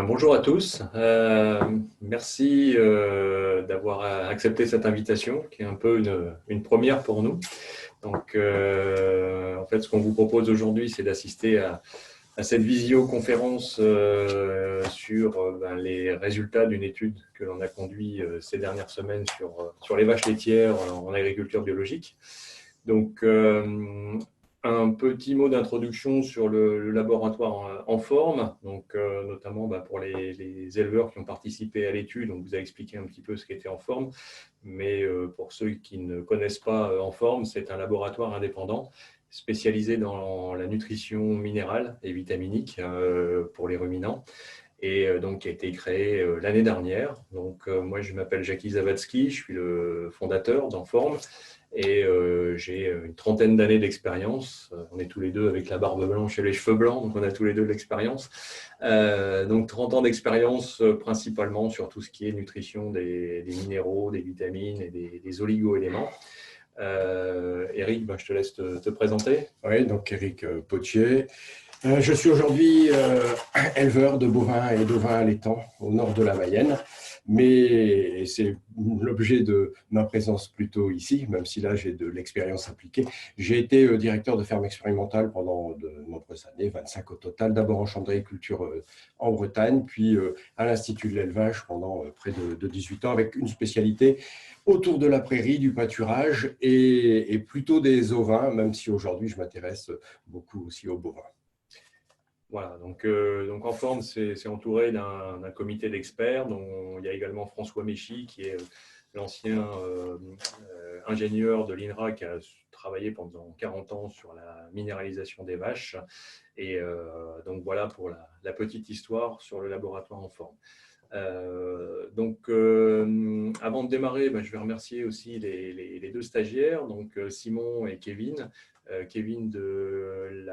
Bonjour à tous. Merci d'avoir accepté cette invitation, qui est un peu une première pour nous. Donc, en fait, ce qu'on vous propose aujourd'hui, c'est d'assister à cette visioconférence sur les résultats d'une étude que l'on a conduite ces dernières semaines sur les vaches laitières en agriculture biologique. Donc, un petit mot d'introduction sur le laboratoire en forme, donc, notamment pour les éleveurs qui ont participé à l'étude. On vous a expliqué un petit peu ce qu'était en forme, mais pour ceux qui ne connaissent pas en forme, c'est un laboratoire indépendant spécialisé dans la nutrition minérale et vitaminique pour les ruminants, et donc qui a été créé l'année dernière. Donc, moi, je m'appelle Jackie Zawadzki, je suis le fondateur d'Enform. Et j'ai une trentaine d'années d'expérience. On est tous les deux avec la barbe blanche et les cheveux blancs, donc on a tous les deux de l'expérience. Donc 30 ans d'expérience principalement sur tout ce qui est nutrition des minéraux, des vitamines et des oligo-éléments. Eric, je te laisse te présenter. Oui, donc Eric Potier. Je suis aujourd'hui éleveur de bovins et d'ovins allaitants au nord de la Mayenne, mais c'est l'objet de ma présence plutôt ici, même si là j'ai de l'expérience appliquée. J'ai été directeur de ferme expérimentale pendant de nombreuses années, 25 au total, d'abord en chambréiculture en Bretagne, puis à l'Institut de l'élevage pendant près de 18 ans, avec une spécialité autour de la prairie, du pâturage et plutôt des ovins, même si aujourd'hui je m'intéresse beaucoup aussi aux bovins. Voilà, donc en forme, c'est entouré d'un comité d'experts, dont il y a également François Méchy, qui est l'ancien ingénieur de l'INRA, qui a travaillé pendant 40 ans sur la minéralisation des vaches. Et donc voilà pour la petite histoire sur le laboratoire en forme. Donc, avant de démarrer, je vais remercier aussi les deux stagiaires, donc Simon et Kevin. Kevin de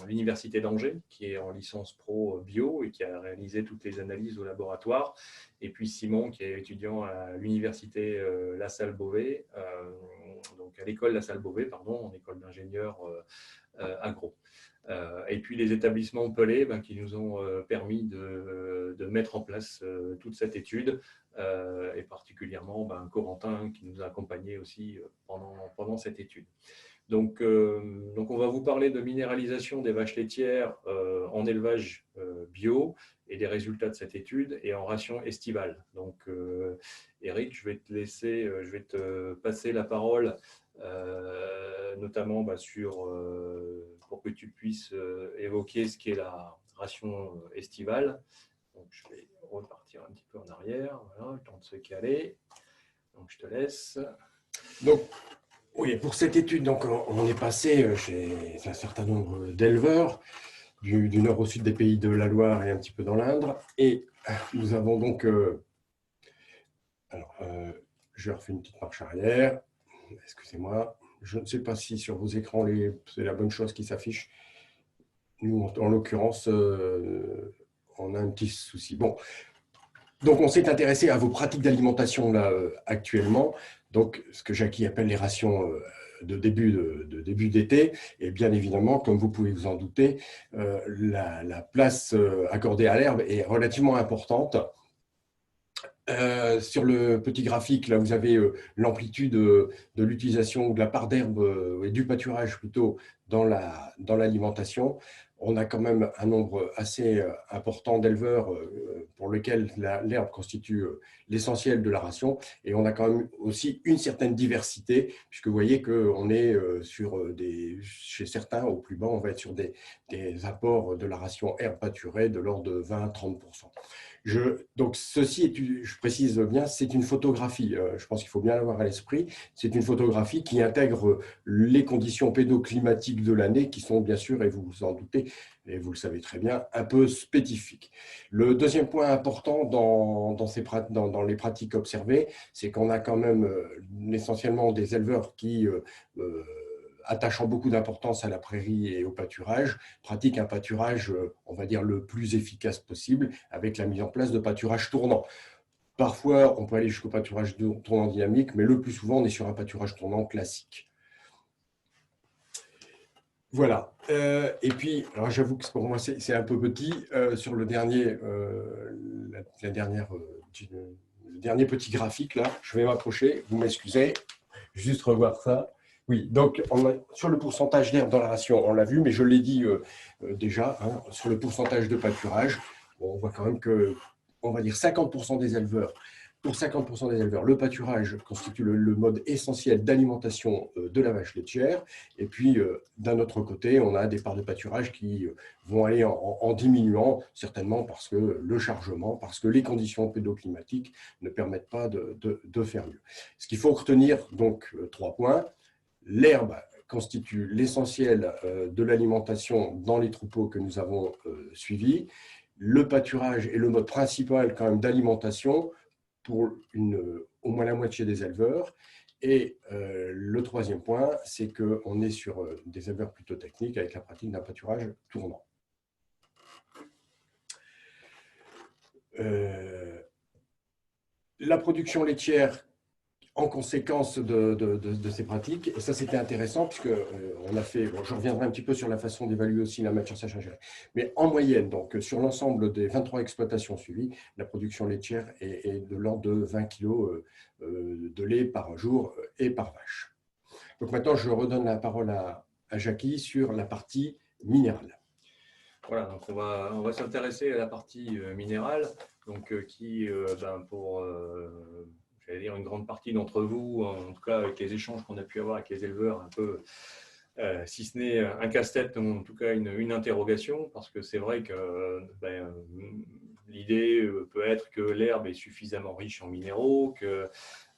l'Université d'Angers, qui est en licence pro bio et qui a réalisé toutes les analyses au laboratoire. Et puis Simon, qui est étudiant à l'Université La Salle Beauvais, donc à l'école La Salle Beauvais, pardon, en école d'ingénieur agro. Et puis les établissements Pelé qui nous ont permis de mettre en place toute cette étude, et particulièrement Corentin qui nous a accompagnés aussi pendant cette étude. Donc, on va vous parler de minéralisation des vaches laitières en élevage bio et des résultats de cette étude et en ration estivale. Donc, Eric, je vais te passer la parole, notamment pour que tu puisses évoquer ce qu'est la ration estivale. Donc, je vais repartir un petit peu en arrière, voilà, le temps de se caler. Donc, je te laisse. Donc, oui, pour cette étude, donc, on est passé chez un certain nombre d'éleveurs du nord au sud des pays de la Loire et un petit peu dans l'Indre. Et nous avons donc... je refais une petite marche arrière. Excusez-moi. Je ne sais pas si sur vos écrans, c'est la bonne chose qui s'affiche. Nous, en l'occurrence, on a un petit souci. Bon, donc on s'est intéressé à vos pratiques d'alimentation là actuellement. Donc, ce que Jackie appelle les rations de début d'été. Et bien évidemment, comme vous pouvez vous en douter, la place accordée à l'herbe est relativement importante. Sur le petit graphique, là, vous avez l'amplitude de l'utilisation de la part d'herbe et du pâturage plutôt dans l'alimentation. On a quand même un nombre assez important d'éleveurs pour lesquels l'herbe constitue l'essentiel de la ration. Et on a quand même aussi une certaine diversité, puisque vous voyez qu'on est chez certains, au plus bas, on va être sur des apports de la ration herbe pâturée de l'ordre de 20-30%. Donc, ceci, je précise bien, c'est une photographie. Je pense qu'il faut bien l'avoir à l'esprit. C'est une photographie qui intègre les conditions pédoclimatiques de l'année, qui sont bien sûr, et vous vous en doutez, et vous le savez très bien, un peu spécifiques. Le deuxième point important dans les pratiques observées, c'est qu'on a quand même essentiellement des éleveurs qui attachant beaucoup d'importance à la prairie et au pâturage, pratique un pâturage, on va dire, le plus efficace possible, avec la mise en place de pâturage tournant. Parfois, on peut aller jusqu'au pâturage tournant dynamique, mais le plus souvent, on est sur un pâturage tournant classique. Voilà. Et puis, alors j'avoue que pour moi, c'est un peu petit. Sur le dernier, la dernière, le dernier petit graphique, là, je vais m'approcher. Vous m'excusez, juste revoir ça. Oui, donc sur le pourcentage d'herbe dans la ration, on l'a vu, mais je l'ai dit déjà, hein, sur le pourcentage de pâturage, bon, on voit quand même que, on va dire 50% des éleveurs, pour 50% des éleveurs, le pâturage constitue le mode essentiel d'alimentation de la vache laitière. Et puis, d'un autre côté, on a des parts de pâturage qui vont aller en diminuant, certainement parce que le chargement, parce que les conditions pédoclimatiques ne permettent pas de faire mieux. Ce qu'il faut retenir, donc, 3 points. L'herbe constitue l'essentiel de l'alimentation dans les troupeaux que nous avons suivis. Le pâturage est le mode principal quand même d'alimentation pour au moins la moitié des éleveurs. Et le troisième point, c'est qu'on est sur des éleveurs plutôt techniques avec la pratique d'un pâturage tournant. La production laitière en conséquence de ces pratiques. Et ça, c'était intéressant puisque on a fait, bon, je reviendrai un petit peu sur la façon d'évaluer aussi la matière sèche ingérée. Mais en moyenne, donc sur l'ensemble des 23 exploitations suivies, la production laitière est de l'ordre de 20 kg de lait par jour et par vache. Donc maintenant, je redonne la parole à Jackie sur la partie minérale. Voilà, donc on va s'intéresser à la partie minérale, donc qui, pour j'allais dire une grande partie d'entre vous, en tout cas avec les échanges qu'on a pu avoir avec les éleveurs, un peu, si ce n'est un casse-tête, en tout cas une interrogation, parce que c'est vrai que l'idée peut être que l'herbe est suffisamment riche en minéraux, que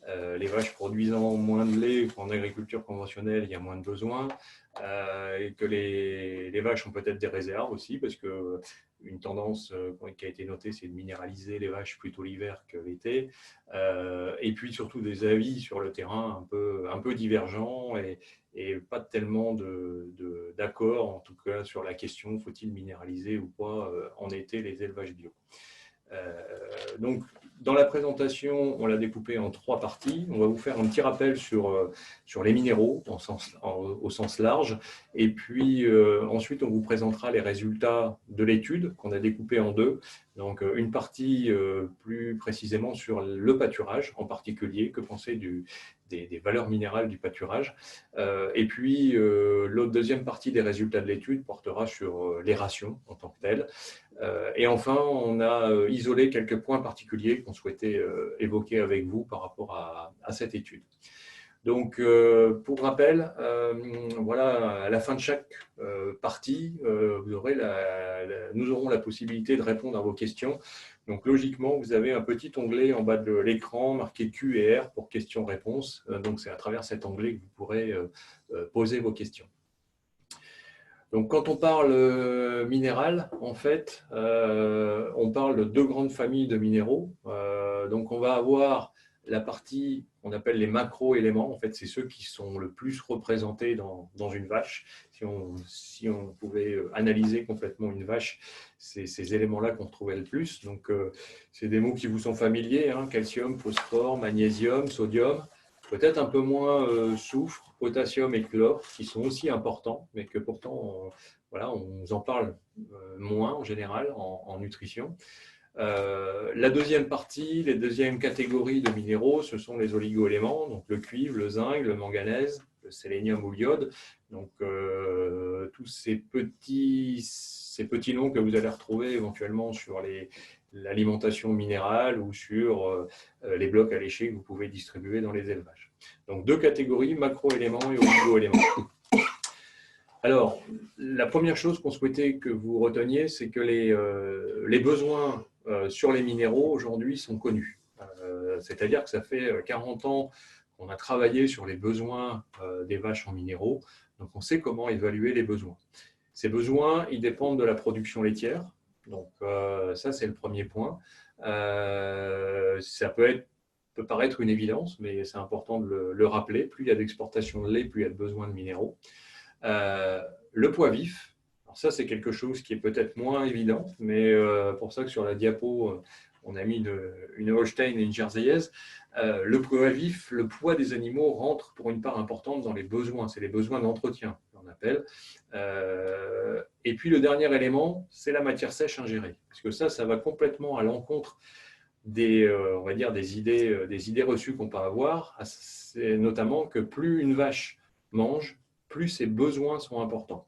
les vaches produisant moins de lait qu'en agriculture conventionnelle, il y a moins de besoins, et que les vaches ont peut-être des réserves aussi, parce que une tendance qui a été notée, c'est de minéraliser les vaches plutôt l'hiver que l'été, et puis surtout des avis sur le terrain un peu divergents et pas tellement d'accord, en tout cas sur la question faut-il minéraliser ou pas en été les élevages bio. Donc, dans la présentation, on l'a découpé en 3 parties. On va vous faire un petit rappel sur les minéraux au sens large. Et puis, ensuite, on vous présentera les résultats de l'étude qu'on a découpée en 2. Donc, une partie plus précisément sur le pâturage en particulier, que penser des valeurs minérales du pâturage. Et puis, l'autre deuxième partie des résultats de l'étude portera sur les rations en tant que telles. Et enfin, on a isolé quelques points particuliers qu'on souhaitait évoquer avec vous par rapport à cette étude. Donc, pour rappel, voilà, à la fin de chaque partie, nous aurons la possibilité de répondre à vos questions. Donc, logiquement, vous avez un petit onglet en bas de l'écran marqué Q et R pour questions-réponses. Donc, c'est à travers cet onglet que vous pourrez poser vos questions. Donc, quand on parle minéral, en fait, on parle de 2 grandes familles de minéraux. Donc, on va avoir la partie qu'on appelle les macro-éléments. En fait, c'est ceux qui sont le plus représentés dans une vache. Si on pouvait analyser complètement une vache, c'est ces éléments-là qu'on retrouvait le plus. Donc, c'est des mots qui vous sont familiers, hein, calcium, phosphore, magnésium, sodium. Peut-être un peu moins soufre, potassium et chlore, qui sont aussi importants, mais que pourtant, on en parle moins en général en nutrition. La deuxième partie, les deuxièmes catégories de minéraux, ce sont les oligo-éléments, donc le cuivre, le zinc, le manganèse, le sélénium ou l'iode. Donc, tous ces petits noms que vous allez retrouver éventuellement sur l'alimentation minérale ou sur les blocs alléchés que vous pouvez distribuer dans les élevages. Donc, 2 catégories, macro-éléments et oligo-éléments. Alors, la première chose qu'on souhaitait que vous reteniez, c'est que les besoins sur les minéraux aujourd'hui sont connus. C'est-à-dire que ça fait 40 ans qu'on a travaillé sur les besoins des vaches en minéraux, donc on sait comment évaluer les besoins. Ces besoins, ils dépendent de la production laitière, donc ça c'est le premier point. Ça peut paraître une évidence, mais c'est important de le rappeler. Plus il y a d'exportation de lait, plus il y a de besoin de minéraux. Le poids vif, alors ça c'est quelque chose qui est peut-être moins évident, mais pour ça que sur la diapo, on a mis une Holstein et une Jerseyese, le poids vif, le poids des animaux rentre pour une part importante dans les besoins. C'est les besoins d'entretien, on appelle. Et puis le dernier élément, c'est la matière sèche ingérée. Parce que ça va complètement à l'encontre on va dire des idées reçues qu'on peut avoir. C'est notamment que plus une vache mange, plus ses besoins sont importants.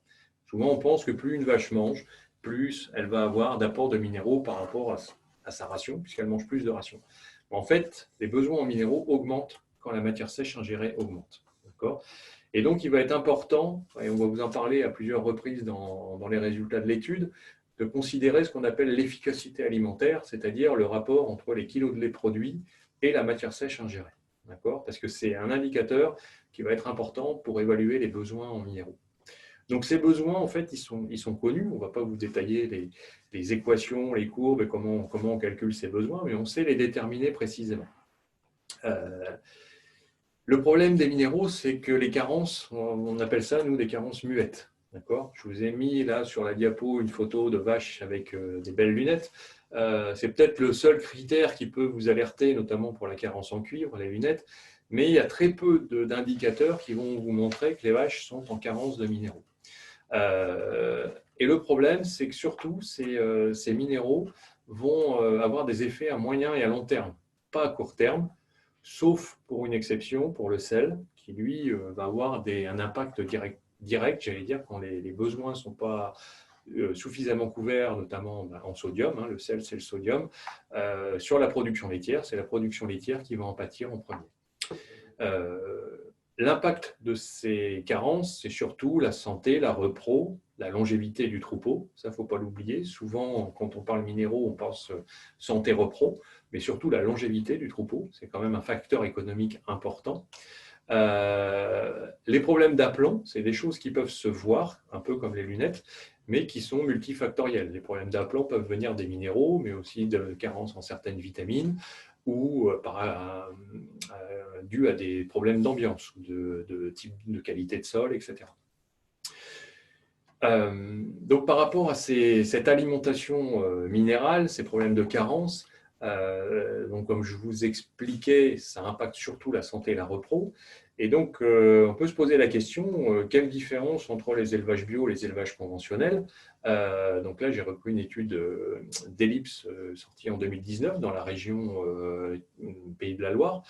Souvent, on pense que plus une vache mange, plus elle va avoir d'apport de minéraux par rapport à sa ration, puisqu'elle mange plus de rations. En fait, les besoins en minéraux augmentent quand la matière sèche ingérée augmente. D'accord ? Et donc, il va être important, et on va vous en parler à plusieurs reprises dans les résultats de l'étude, de considérer ce qu'on appelle l'efficacité alimentaire, c'est-à-dire le rapport entre les kilos de lait produits et la matière sèche ingérée. D'accord ? Parce que c'est un indicateur qui va être important pour évaluer les besoins en minéraux. Donc ces besoins, en fait, ils sont connus. On ne va pas vous détailler les équations, les courbes et comment on calcule ces besoins, mais on sait les déterminer précisément. Le problème des minéraux, c'est que les carences, on appelle ça, nous, des carences muettes. D'accord ? Je vous ai mis là sur la diapo une photo de vache avec des belles lunettes. C'est peut-être le seul critère qui peut vous alerter, notamment pour la carence en cuivre, les lunettes, mais il y a très peu d'indicateurs qui vont vous montrer que les vaches sont en carence de minéraux. Et le problème, c'est que surtout, ces minéraux vont avoir des effets à moyen et à long terme, pas à court terme, sauf pour une exception, pour le sel, qui lui va avoir un impact direct, j'allais dire, quand les besoins ne sont pas suffisamment couverts, notamment en sodium, le sel c'est le sodium, sur la production laitière, c'est la production laitière qui va en pâtir en premier. L'impact de ces carences, c'est surtout la santé, la repro, la longévité du troupeau. Ça, il ne faut pas l'oublier. Souvent, quand on parle minéraux, on pense santé repro, mais surtout la longévité du troupeau. C'est quand même un facteur économique important. Les problèmes d'aplomb, c'est des choses qui peuvent se voir, un peu comme les lunettes, mais qui sont multifactoriels. Les problèmes d'aplomb peuvent venir des minéraux, mais aussi de carences en certaines vitamines, ou dû à des problèmes d'ambiance, de type de qualité de sol, etc. Donc par rapport à cette alimentation minérale, ces problèmes de carence, donc comme je vous expliquais, ça impacte surtout la santé et la repro. Et donc, on peut se poser la question, quelle différence entre les élevages bio et les élevages conventionnels ? Donc là, j'ai repris une étude d'Ellipse sortie en 2019 dans la région Pays de la Loire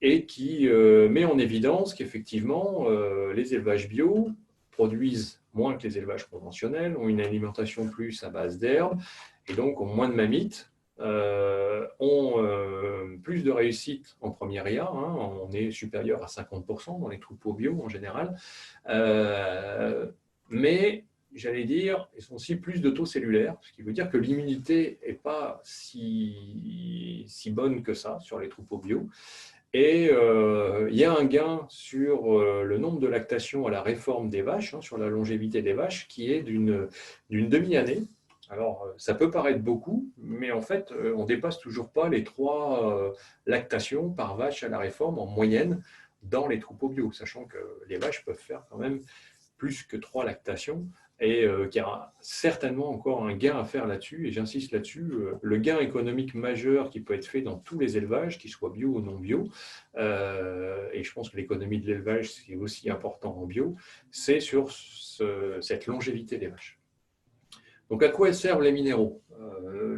et qui met en évidence qu'effectivement, les élevages bio produisent moins que les élevages conventionnels, ont une alimentation plus à base d'herbes et donc ont moins de mammites, ont plus de réussite en première IA, on est supérieur à 50% dans les troupeaux bio en général, mais j'allais dire, ils sont aussi plus de taux cellulaires, ce qui veut dire que l'immunité n'est pas si bonne que ça sur les troupeaux bio. Et il y a un gain sur le nombre de lactations à la réforme des vaches, sur la longévité des vaches, qui est d'une demi-année. Alors, ça peut paraître beaucoup, mais en fait, on ne dépasse toujours pas les 3 lactations par vache à la réforme en moyenne dans les troupeaux bio, sachant que les vaches peuvent faire quand même plus que 3 lactations et qu'il y a certainement encore un gain à faire là-dessus. Et j'insiste là-dessus, le gain économique majeur qui peut être fait dans tous les élevages, qu'ils soient bio ou non bio, et je pense que l'économie de l'élevage, c'est aussi important en bio, c'est sur cette longévité des vaches. Donc, à quoi servent les minéraux ?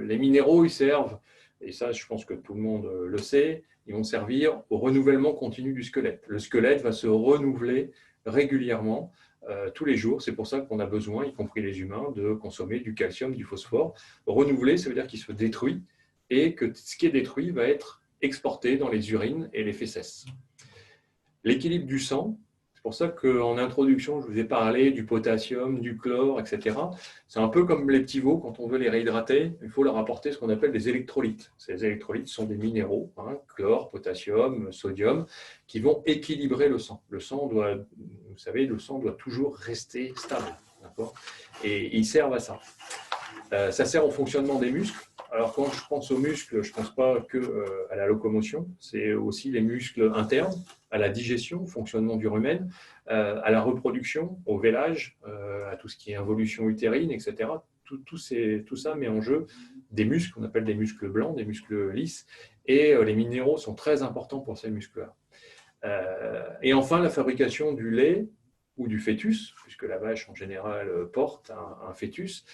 Les minéraux, ils servent, et ça, je pense que tout le monde le sait, ils vont servir au renouvellement continu du squelette. Le squelette va se renouveler régulièrement, tous les jours. C'est pour ça qu'on a besoin, y compris les humains, de consommer du calcium, du phosphore. Renouveler, ça veut dire qu'il se détruit et que ce qui est détruit va être exporté dans les urines et les fesses. L'équilibre du sang, c'est pour ça qu'en introduction, je vous ai parlé du potassium, du chlore, etc. C'est un peu comme les petits veaux, quand on veut les réhydrater, il faut leur apporter ce qu'on appelle des électrolytes. Ces électrolytes sont des minéraux, chlore, potassium, sodium, qui vont équilibrer le sang. Le sang doit, vous savez, le sang doit toujours rester stable. D'accord ? Et ils servent à ça. Ça sert au fonctionnement des muscles. Alors, quand je pense aux muscles, je ne pense pas qu'à la locomotion, c'est aussi les muscles internes, à la digestion, au fonctionnement du rumen, à la reproduction, au vélage, à tout ce qui est involution utérine, etc. tout ça met en jeu des muscles qu'on appelle des muscles blancs, des muscles lisses, et les minéraux sont très importants pour ces muscles-là. Et enfin, la fabrication du lait ou du fœtus, puisque la vache en général porte un fœtus,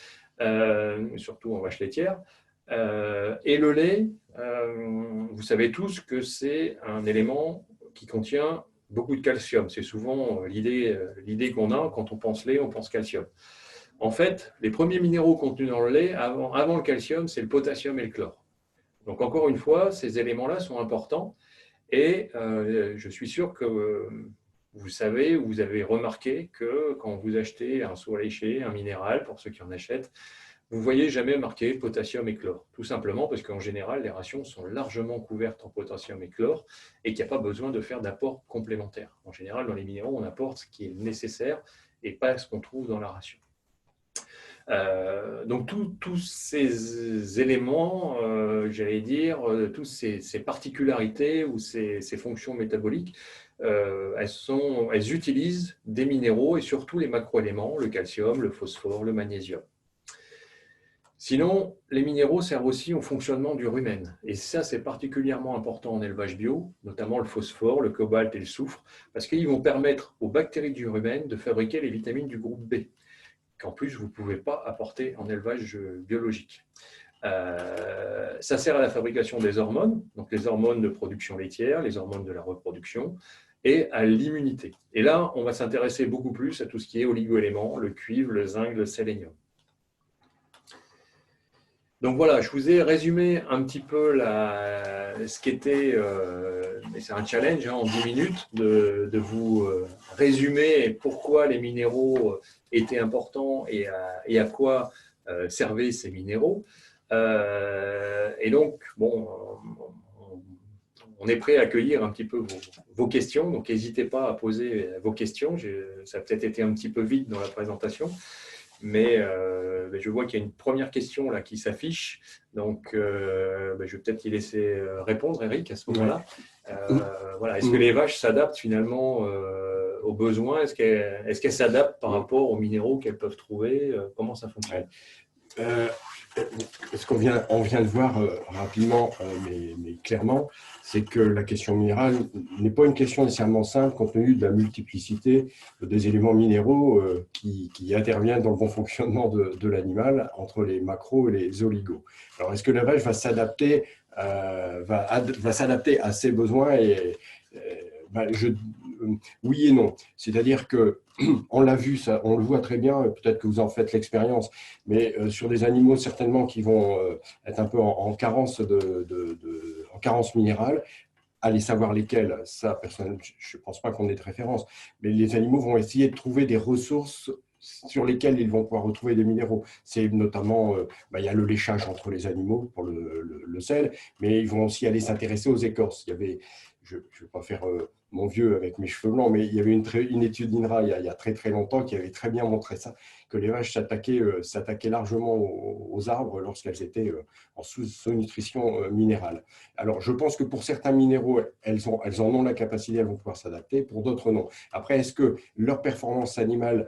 surtout en vache laitière. Et le lait, vous savez tous que c'est un élément qui contient beaucoup de calcium. C'est souvent l'idée qu'on a quand on pense lait, on pense calcium. En fait, les premiers minéraux contenus dans le lait, avant le calcium, c'est le potassium et le chlore. Donc encore une fois, ces éléments-là sont importants et je suis sûr que vous savez ou vous avez remarqué que quand vous achetez un seau à lécher, un minéral, pour ceux qui en achètent, vous ne voyez jamais marqué potassium et chlore. Tout simplement parce qu'en général, les rations sont largement couvertes en potassium et chlore et qu'il n'y a pas besoin de faire d'apport complémentaire. En général, dans les minéraux, on apporte ce qui est nécessaire et pas ce qu'on trouve dans la ration. Donc tous ces éléments, j'allais dire, toutes ces particularités ou ces fonctions métaboliques, elles utilisent des minéraux et surtout les macroéléments, le calcium, le phosphore, le magnésium. Sinon, les minéraux servent aussi au fonctionnement du rumen. Et ça, c'est particulièrement important en élevage bio, notamment le phosphore, le cobalt et le soufre, parce qu'ils vont permettre aux bactéries du rumen de fabriquer les vitamines du groupe B, qu'en plus, vous ne pouvez pas apporter en élevage biologique. Ça sert à la fabrication des hormones, donc les hormones de production laitière, les hormones de la reproduction, et à l'immunité. Et là, on va s'intéresser beaucoup plus à tout ce qui est oligoéléments, le cuivre, le zinc, le sélénium. Donc voilà, je vous ai résumé un petit peu ce qu'était, c'est un challenge en 10 minutes, de vous résumer pourquoi les minéraux étaient importants et à quoi servaient ces minéraux. Et donc, bon, on est prêt à accueillir un petit peu vos questions, donc n'hésitez pas à poser vos questions. Ça a peut-être été un petit peu vite dans la présentation. Mais je vois qu'il y a une première question là qui s'affiche. Donc, je vais peut-être y laisser répondre, Eric, à ce moment-là. Voilà. Est-ce que les vaches s'adaptent finalement aux besoins? Est-ce qu'elles s'adaptent par rapport aux minéraux qu'elles peuvent trouver? Comment ça fonctionne? Ce qu'on vient de voir rapidement, mais clairement, c'est que la question minérale n'est pas une question nécessairement simple compte tenu de la multiplicité des éléments minéraux qui interviennent dans le bon fonctionnement de l'animal entre les macros et les oligos. Alors, est-ce que la vache va s'adapter à ses besoins oui et non. C'est-à-dire que on l'a vu, ça, on le voit très bien, peut-être que vous en faites l'expérience, mais sur des animaux certainement qui vont être un peu en carence, en carence minérale, allez savoir lesquels, ça, personnellement, je ne pense pas qu'on ait de référence, mais les animaux vont essayer de trouver des ressources sur lesquelles ils vont pouvoir retrouver des minéraux. C'est notamment, il y a le léchage entre les animaux pour le sel, mais ils vont aussi aller s'intéresser aux écorces. Il y avait, je ne vais pas faire mon vieux avec mes cheveux blancs, mais il y avait une étude d'INRA il y a très très longtemps qui avait très bien montré ça, que les vaches s'attaquaient largement aux arbres lorsqu'elles étaient en sous-nutrition minérale. Alors, je pense que pour certains minéraux, elles en ont la capacité, elles vont pouvoir s'adapter, pour d'autres non. Après, est-ce que leur performance animale,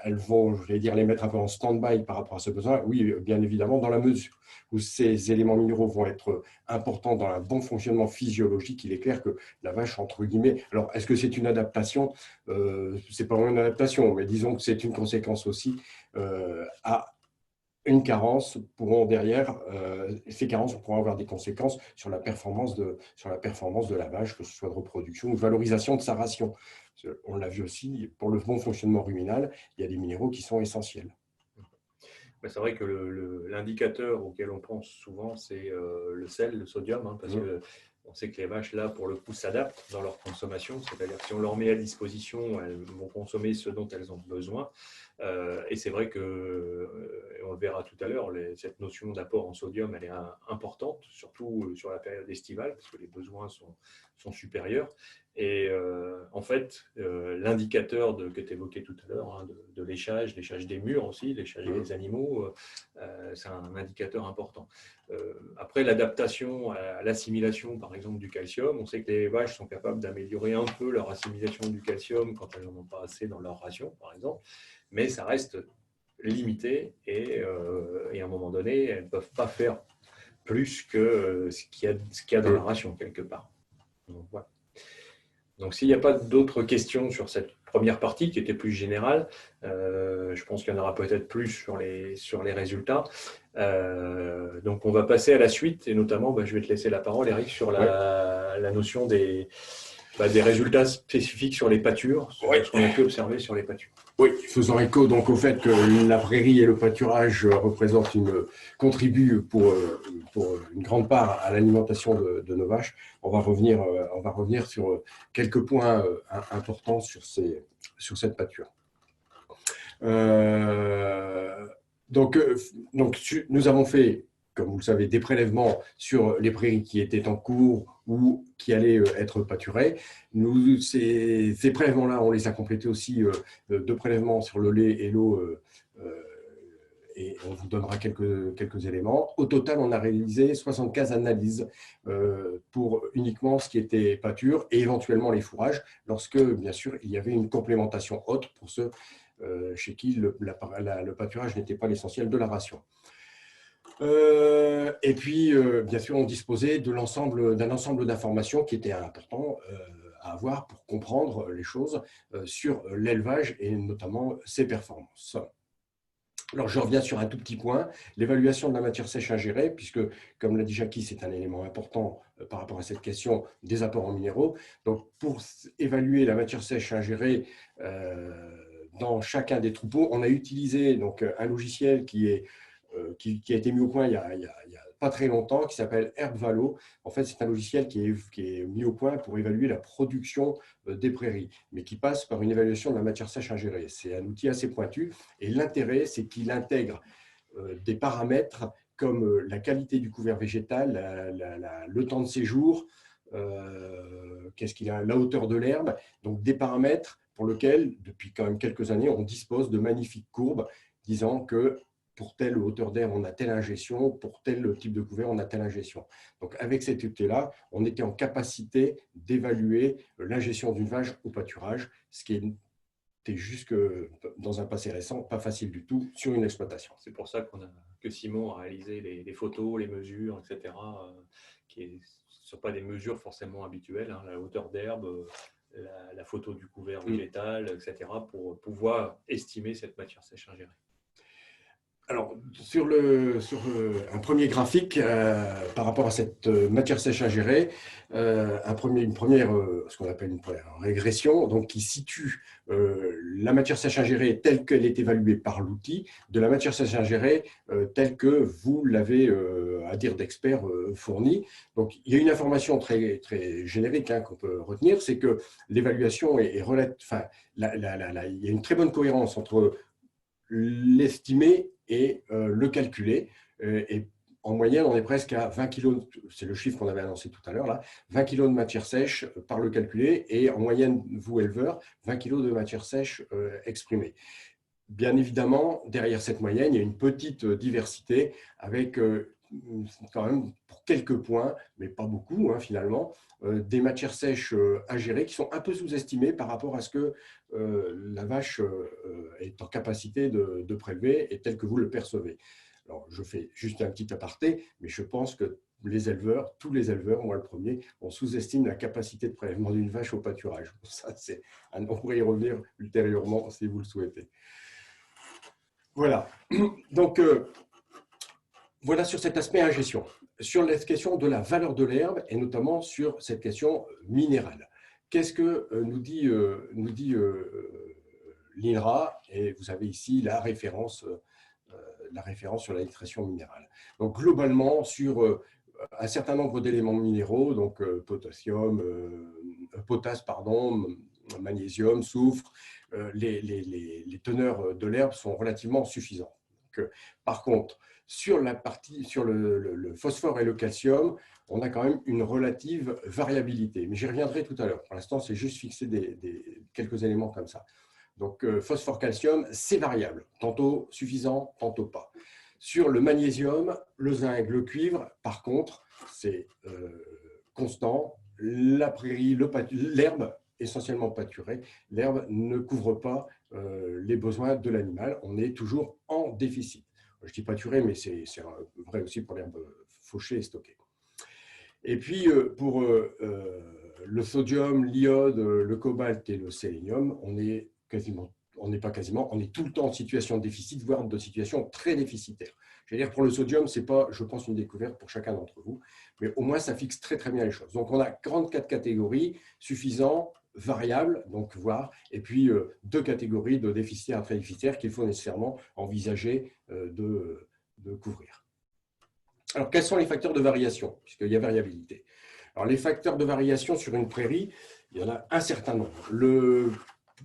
elles vont, je vais dire, les mettre un peu en stand-by par rapport à ce besoin? Oui, bien évidemment, dans la mesure où ces éléments minéraux vont être importants dans un bon fonctionnement physiologique, il est clair que la vache, entre guillemets, alors est-ce que c'est une adaptation? C'est pas vraiment une adaptation, mais disons que c'est une conséquence aussi à une carence pourront derrière, ces carences pourront avoir des conséquences sur la performance de la vache, que ce soit de reproduction ou de valorisation de sa ration. On l'a vu aussi, pour le bon fonctionnement ruminal, il y a des minéraux qui sont essentiels. C'est vrai que l'indicateur auquel on pense souvent, c'est le sel, le sodium, parce que on sait que les vaches, là, pour le coup, s'adaptent dans leur consommation. C'est-à-dire que si on leur met à disposition, elles vont consommer ce dont elles ont besoin. Et c'est vrai que, on le verra tout à l'heure, cette notion d'apport en sodium, elle est importante, surtout sur la période estivale, parce que les besoins sont supérieurs. Et en fait, l'indicateur que tu évoquais tout à l'heure, de léchage des murs aussi, léchage des animaux, c'est un indicateur important. Après, l'adaptation à l'assimilation, par exemple, du calcium, on sait que les vaches sont capables d'améliorer un peu leur assimilation du calcium quand elles n'en ont pas assez dans leur ration, par exemple, mais ça reste limitées et à un moment donné, elles ne peuvent pas faire plus que ce qu'il y a dans la ration quelque part. Donc, voilà. Donc, s'il n'y a pas d'autres questions sur cette première partie qui était plus générale, je pense qu'il y en aura peut-être plus sur les résultats. Donc, on va passer à la suite et notamment, je vais te laisser la parole, Eric, sur la notion des résultats spécifiques sur les pâtures, ce qu'on a pu observer sur les pâtures. Oui, faisant écho donc au fait que la prairie et le pâturage contribuent pour une grande part à l'alimentation de nos vaches, on va revenir sur quelques points importants sur cette pâture. Donc, nous avons fait, comme vous le savez, des prélèvements sur les prairies qui étaient en cours ou qui allaient être pâturées. Ces prélèvements-là, on les a complétés aussi de prélèvements sur le lait et l'eau, et on vous donnera quelques éléments. Au total, on a réalisé 75 analyses pour uniquement ce qui était pâture et éventuellement les fourrages, lorsque, bien sûr, il y avait une complémentation haute pour ceux chez qui le pâturage n'était pas l'essentiel de la ration. Et puis, bien sûr, on disposait d'un ensemble d'informations qui étaient importants à avoir pour comprendre les choses sur l'élevage et notamment ses performances. Alors, je reviens sur un tout petit point, l'évaluation de la matière sèche ingérée, puisque, comme l'a dit Jackie, c'est un élément important par rapport à cette question des apports en minéraux. Donc, pour évaluer la matière sèche ingérée dans chacun des troupeaux, on a utilisé donc, un logiciel qui a été mis au point il y a pas très longtemps, qui s'appelle Herbvalo. En fait, c'est un logiciel qui est mis au point pour évaluer la production des prairies, mais qui passe par une évaluation de la matière sèche ingérée. C'est un outil assez pointu, et l'intérêt, c'est qu'il intègre des paramètres comme la qualité du couvert végétal, le temps de séjour, la hauteur de l'herbe, donc des paramètres pour lesquels, depuis quand même quelques années, on dispose de magnifiques courbes disant que pour telle hauteur d'herbe, on a telle ingestion, pour tel type de couvert, on a telle ingestion. Donc, avec cet outil-là, on était en capacité d'évaluer l'ingestion d'une vache au pâturage, ce qui était jusque dans un passé récent pas facile du tout sur une exploitation. C'est pour ça que Simon a réalisé les photos, les mesures, etc., qui ne sont pas des mesures forcément habituelles, hein, la hauteur d'herbe, la photo du couvert végétal, etc., pour pouvoir estimer cette matière sèche ingérée. Alors, sur un premier graphique par rapport à cette matière sèche ingérée, ce qu'on appelle une première régression, donc qui situe la matière sèche ingérée telle qu'elle est évaluée par l'outil, de la matière sèche ingérée telle que vous l'avez, à dire d'experts, fournie. Donc, il y a une information très, très générique qu'on peut retenir, c'est que l'évaluation est relative. Enfin, il y a une très bonne cohérence entre l'estimé et le calculer. Et en moyenne, on est presque à 20 kg, c'est le chiffre qu'on avait annoncé tout à l'heure, là, 20 kg de matière sèche par le calculé, et en moyenne, vous éleveurs, 20 kg de matière sèche exprimée. Bien évidemment, derrière cette moyenne, il y a une petite diversité avec quand même, pour quelques points, mais pas beaucoup finalement, des matières sèches ingérées qui sont un peu sous-estimées par rapport à ce que la vache est en capacité de prélever et tel que vous le percevez. Alors, je fais juste un petit aparté, mais je pense que tous les éleveurs, moi le premier, on sous-estime la capacité de prélèvement d'une vache au pâturage. Ça, on pourrait y revenir ultérieurement si vous le souhaitez. Voilà. Donc, voilà sur cet aspect ingestion. Sur la question de la valeur de l'herbe et notamment sur cette question minérale. Qu'est-ce que nous dit l'INRA? Et vous avez ici la référence sur la nitration minérale. Donc, globalement, sur un certain nombre d'éléments minéraux, donc potasse, magnésium, soufre, les teneurs de l'herbe sont relativement suffisantes. Donc, par contre, sur le phosphore et le calcium, on a quand même une relative variabilité. Mais j'y reviendrai tout à l'heure. Pour l'instant, c'est juste fixer quelques éléments comme ça. Donc, phosphore-calcium, c'est variable. Tantôt suffisant, tantôt pas. Sur le magnésium, le zinc, le cuivre, par contre, c'est constant. La prairie, l'herbe essentiellement pâturée, l'herbe ne couvre pas les besoins de l'animal. On est toujours en déficit. Je dis pâturée, mais c'est vrai aussi pour l'herbe fauchée et stockée. Et puis, pour le sodium, l'iode, le cobalt et le sélénium, on est tout le temps en situation de déficit, voire de situation très déficitaire. Je veux dire, pour le sodium, ce n'est pas, je pense, une découverte pour chacun d'entre vous, mais au moins, ça fixe très, très bien les choses. Donc, on a 44 catégories, suffisant, variables, donc voir, et puis 2 catégories de déficitaires à très déficitaires qu'il faut nécessairement envisager de couvrir. Alors, quels sont les facteurs de variation, puisqu'il y a variabilité? Alors, les facteurs de variation sur une prairie, il y en a un certain nombre.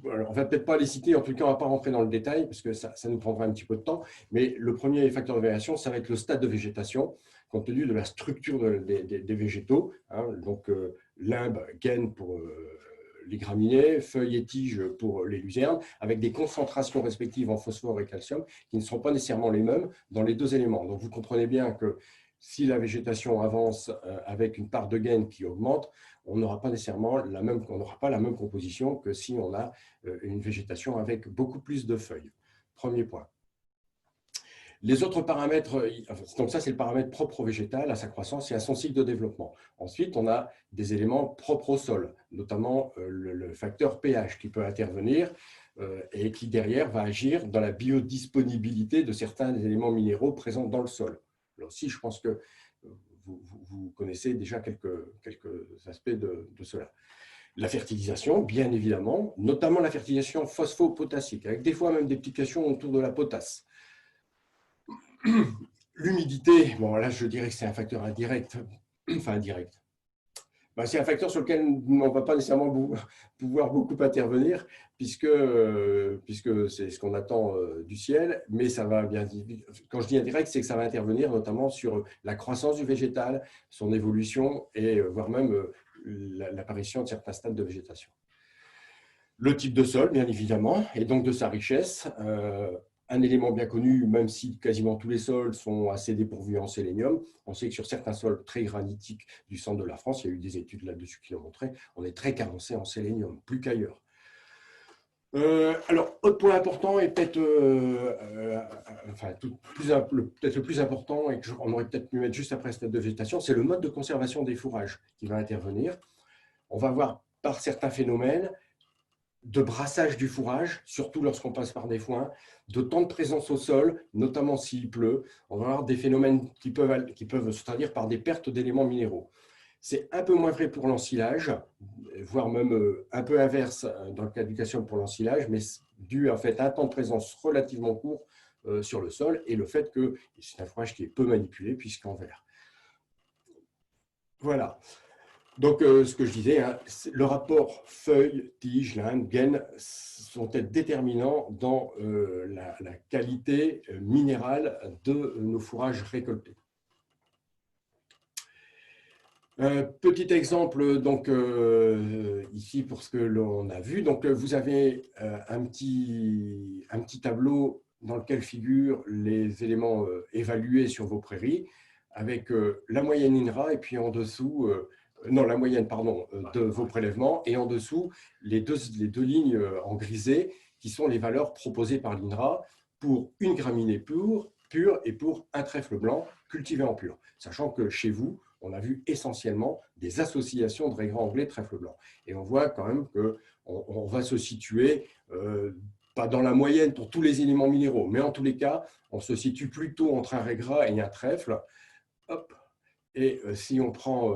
Alors, on ne va peut-être pas les citer, en tout cas, on ne va pas rentrer dans le détail, parce que ça nous prendra un petit peu de temps, mais le premier facteur de variation, ça va être le stade de végétation, compte tenu de la structure des végétaux. Hein, donc, limbe, gaine pour les graminées, feuilles et tiges pour les luzernes, avec des concentrations respectives en phosphore et calcium qui ne seront pas nécessairement les mêmes dans les 2 éléments. Donc, vous comprenez bien que si la végétation avance avec une part de gaine qui augmente, on n'aura pas nécessairement on n'aura pas la même composition que si on a une végétation avec beaucoup plus de feuilles. Premier point. Les autres paramètres, donc ça c'est le paramètre propre au végétal, à sa croissance et à son cycle de développement. Ensuite, on a des éléments propres au sol, notamment le facteur pH qui peut intervenir et qui derrière va agir dans la biodisponibilité de certains des éléments minéraux présents dans le sol. Là aussi, je pense que vous connaissez déjà quelques aspects de cela. La fertilisation, bien évidemment, notamment la fertilisation phosphopotassique, avec des fois même des petites questions autour de la potasse. L'humidité, bon là je dirais que c'est un facteur indirect, enfin indirect. Ben, c'est un facteur sur lequel on ne va pas nécessairement pouvoir beaucoup intervenir, puisque c'est ce qu'on attend du ciel, mais ça va bien. Quand je dis indirect, c'est que ça va intervenir notamment sur la croissance du végétal, son évolution et voire même l'apparition de certains stades de végétation. Le type de sol, bien évidemment, et donc de sa richesse. Un élément bien connu, même si quasiment tous les sols sont assez dépourvus en sélénium, on sait que sur certains sols très granitiques du centre de la France, il y a eu des études là-dessus qui l'ont montré, on est très carencé en sélénium, plus qu'ailleurs. Alors, autre point important et peut-être le plus important et qu'on aurait peut-être pu mettre juste après ce stade de végétation, c'est le mode de conservation des fourrages qui va intervenir. On va voir par certains phénomènes de brassage du fourrage, surtout lorsqu'on passe par des foins, de temps de présence au sol, notamment s'il pleut. On va avoir des phénomènes qui peuvent se traduire par des pertes d'éléments minéraux. C'est un peu moins vrai pour l'ensilage, voire même un peu inverse dans le cas du calcium pour l'ensilage, mais dû en fait à un temps de présence relativement court sur le sol et le fait que c'est un fourrage qui est peu manipulé puisqu'en vert. Voilà. Donc, ce que je disais, hein, le rapport feuilles, tiges, limbe, gaine sont déterminants dans la qualité minérale de nos fourrages récoltés. Petit exemple, donc, ici pour ce que l'on a vu. Donc, vous avez un petit tableau dans lequel figurent les éléments évalués sur vos prairies, avec la moyenne INRA et puis en dessous... non, la moyenne, pardon, de vos prélèvements, et en dessous, les deux lignes en grisé, qui sont les valeurs proposées par l'INRA pour une graminée pure et pour un trèfle blanc cultivé en pur. Sachant que chez vous, on a vu essentiellement des associations de raigrats anglais trèfle blanc. Et on voit quand même qu'on va se situer, pas dans la moyenne pour tous les éléments minéraux, mais en tous les cas, on se situe plutôt entre un raigras et un trèfle. Hop. Et si on prend...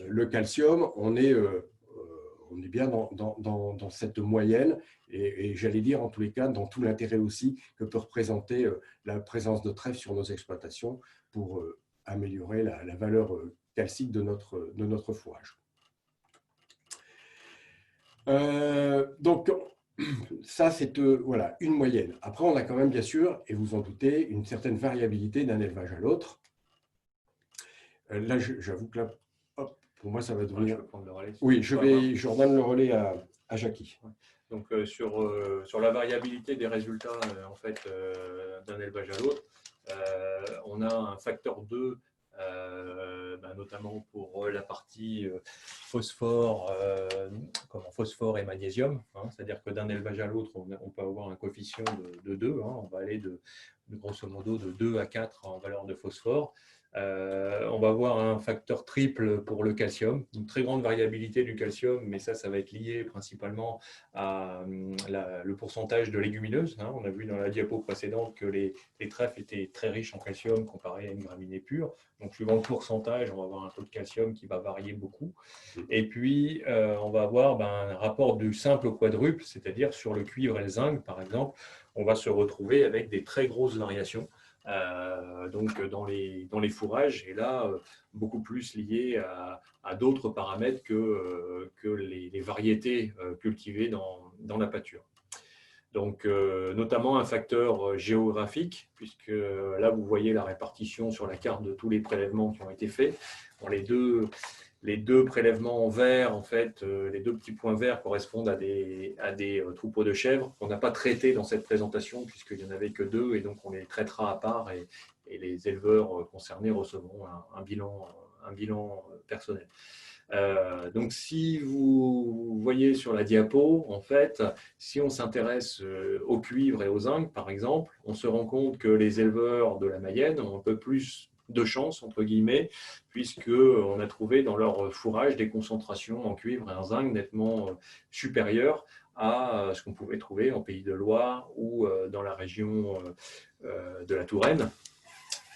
le calcium, on est bien dans cette moyenne et j'allais dire en tous les cas dans tout l'intérêt aussi que peut représenter la présence de trèfle sur nos exploitations pour améliorer la valeur calcique de notre fourrage. Donc, ça, c'est voilà, une moyenne. Après, on a quand même, bien sûr, et vous en doutez, une certaine variabilité d'un élevage à l'autre. Là, j'avoue que là, hop, pour moi, ça va devenir… Je peux prendre le relais. Oui, je redonne le relais à Jackie. Donc, sur la variabilité des résultats en fait, d'un élevage à l'autre, on a un facteur 2 notamment pour la partie phosphore, phosphore et magnésium. C'est-à-dire que d'un élevage à l'autre, on peut avoir un coefficient de 2. On va aller de grosso modo de 2 à 4 en valeur de phosphore. On va avoir un facteur triple pour le calcium, une très grande variabilité du calcium, mais ça va être lié principalement à le pourcentage de légumineuses. On a vu dans la diapo précédente que les trèfles étaient très riches en calcium comparé à une graminée pure. Donc, suivant le pourcentage, on va avoir un taux de calcium qui va varier beaucoup. Et puis, on va avoir un rapport du simple au quadruple, c'est-à-dire sur le cuivre et le zinc, par exemple, on va se retrouver avec des très grosses variations. Donc dans les fourrages, et là, beaucoup plus lié à d'autres paramètres que les variétés cultivées dans la pâture. Donc, notamment un facteur géographique, puisque là, vous voyez la répartition sur la carte de tous les prélèvements qui ont été faits. Bon, les deux prélèvements en vert, en fait, les deux petits points verts correspondent à des troupeaux de chèvres qu'on n'a pas traités dans cette présentation, puisqu'il n'y en avait que 2, et donc on les traitera à part, et les éleveurs concernés recevront un bilan personnel. Donc, si vous voyez sur la diapo, en fait, si on s'intéresse au cuivre et au zinc, par exemple, on se rend compte que les éleveurs de la Mayenne ont un peu plus de chance, entre guillemets, puisqu'on a trouvé dans leur fourrage des concentrations en cuivre et en zinc nettement supérieures à ce qu'on pouvait trouver en Pays de Loire ou dans la région de la Touraine.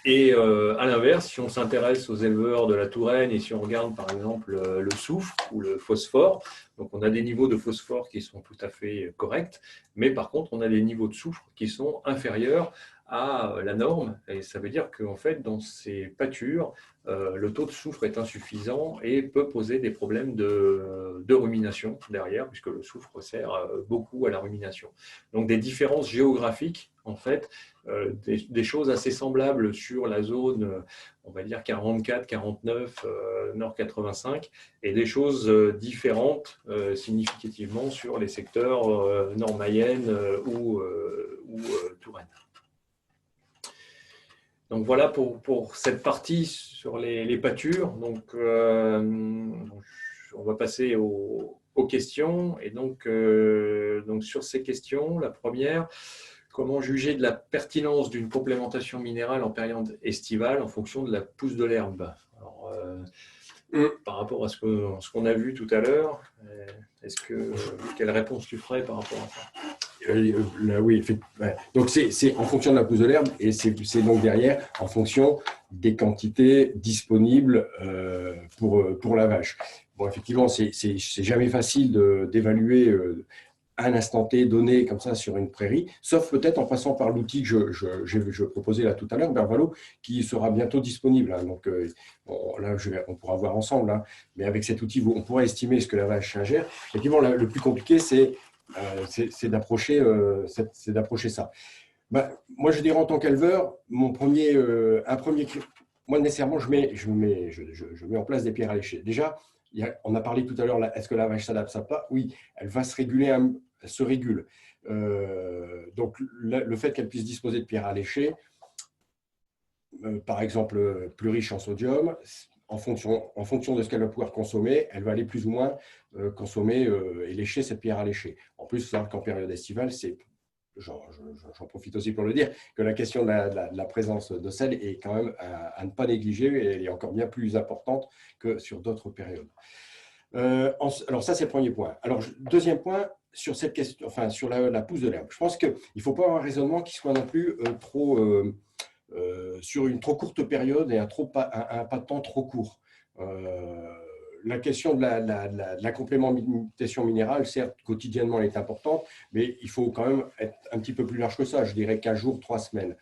Et à l'inverse, si on s'intéresse aux éleveurs de la Touraine et si on regarde par exemple le soufre ou le phosphore, donc on a des niveaux de phosphore qui sont tout à fait corrects, mais par contre on a des niveaux de soufre qui sont inférieurs à la norme, et ça veut dire qu'en fait dans ces pâtures, le taux de soufre est insuffisant et peut poser des problèmes de rumination derrière, puisque le soufre sert beaucoup à la rumination. Donc des différences géographiques, en fait, des choses assez semblables sur la zone, on va dire 44, 49, Nord 85, et des choses différentes significativement sur les secteurs Nord Mayenne ou Touraine. Donc voilà pour cette partie sur les pâtures. Donc on va passer aux questions. Et donc sur ces questions, la première, comment juger de la pertinence d'une complémentation minérale en période estivale en fonction de la pousse de l'herbe? Alors, par rapport à ce qu'on a vu tout à l'heure, quelle réponse tu ferais par rapport à ça? Oui, ouais. Donc c'est en fonction de la pousse de l'herbe, et c'est donc derrière en fonction des quantités disponibles pour la vache. Bon, effectivement, c'est jamais facile d'évaluer un instant T donné comme ça sur une prairie, sauf peut-être en passant par l'outil que je proposais là tout à l'heure, Bervalo, qui sera bientôt disponible. Donc bon, là, on pourra voir ensemble, hein, mais avec cet outil, on pourra estimer ce que la vache ingère. Effectivement, le plus compliqué, c'est d'approcher ça. Moi, je dirais en tant qu'éleveur, moi nécessairement, je mets en place des pierres à lécher. Déjà, on a parlé tout à l'heure, est-ce que la vache s'adapte, ça pas? Oui, elle va se réguler, elle se régule. Donc, le fait qu'elle puisse disposer de pierres à lécher, par exemple, plus riche en sodium, en fonction de ce qu'elle va pouvoir consommer, elle va aller plus ou moins consommer et lécher cette pierre à lécher. En plus, c'est qu'en période estivale, j'en profite aussi pour le dire, que la question de la présence de sel est quand même à ne pas négliger, et elle est encore bien plus importante que sur d'autres périodes. Alors ça, c'est le premier point. Alors, deuxième point, sur cette question, enfin, sur la pousse de l'herbe. Je pense qu'il ne faut pas avoir un raisonnement qui soit non plus sur une trop courte période et un pas de temps trop court. La question de la complémentation minérale, certes, quotidiennement, elle est importante, mais il faut quand même être un petit peu plus large que ça, je dirais 15 jours, 3 semaines.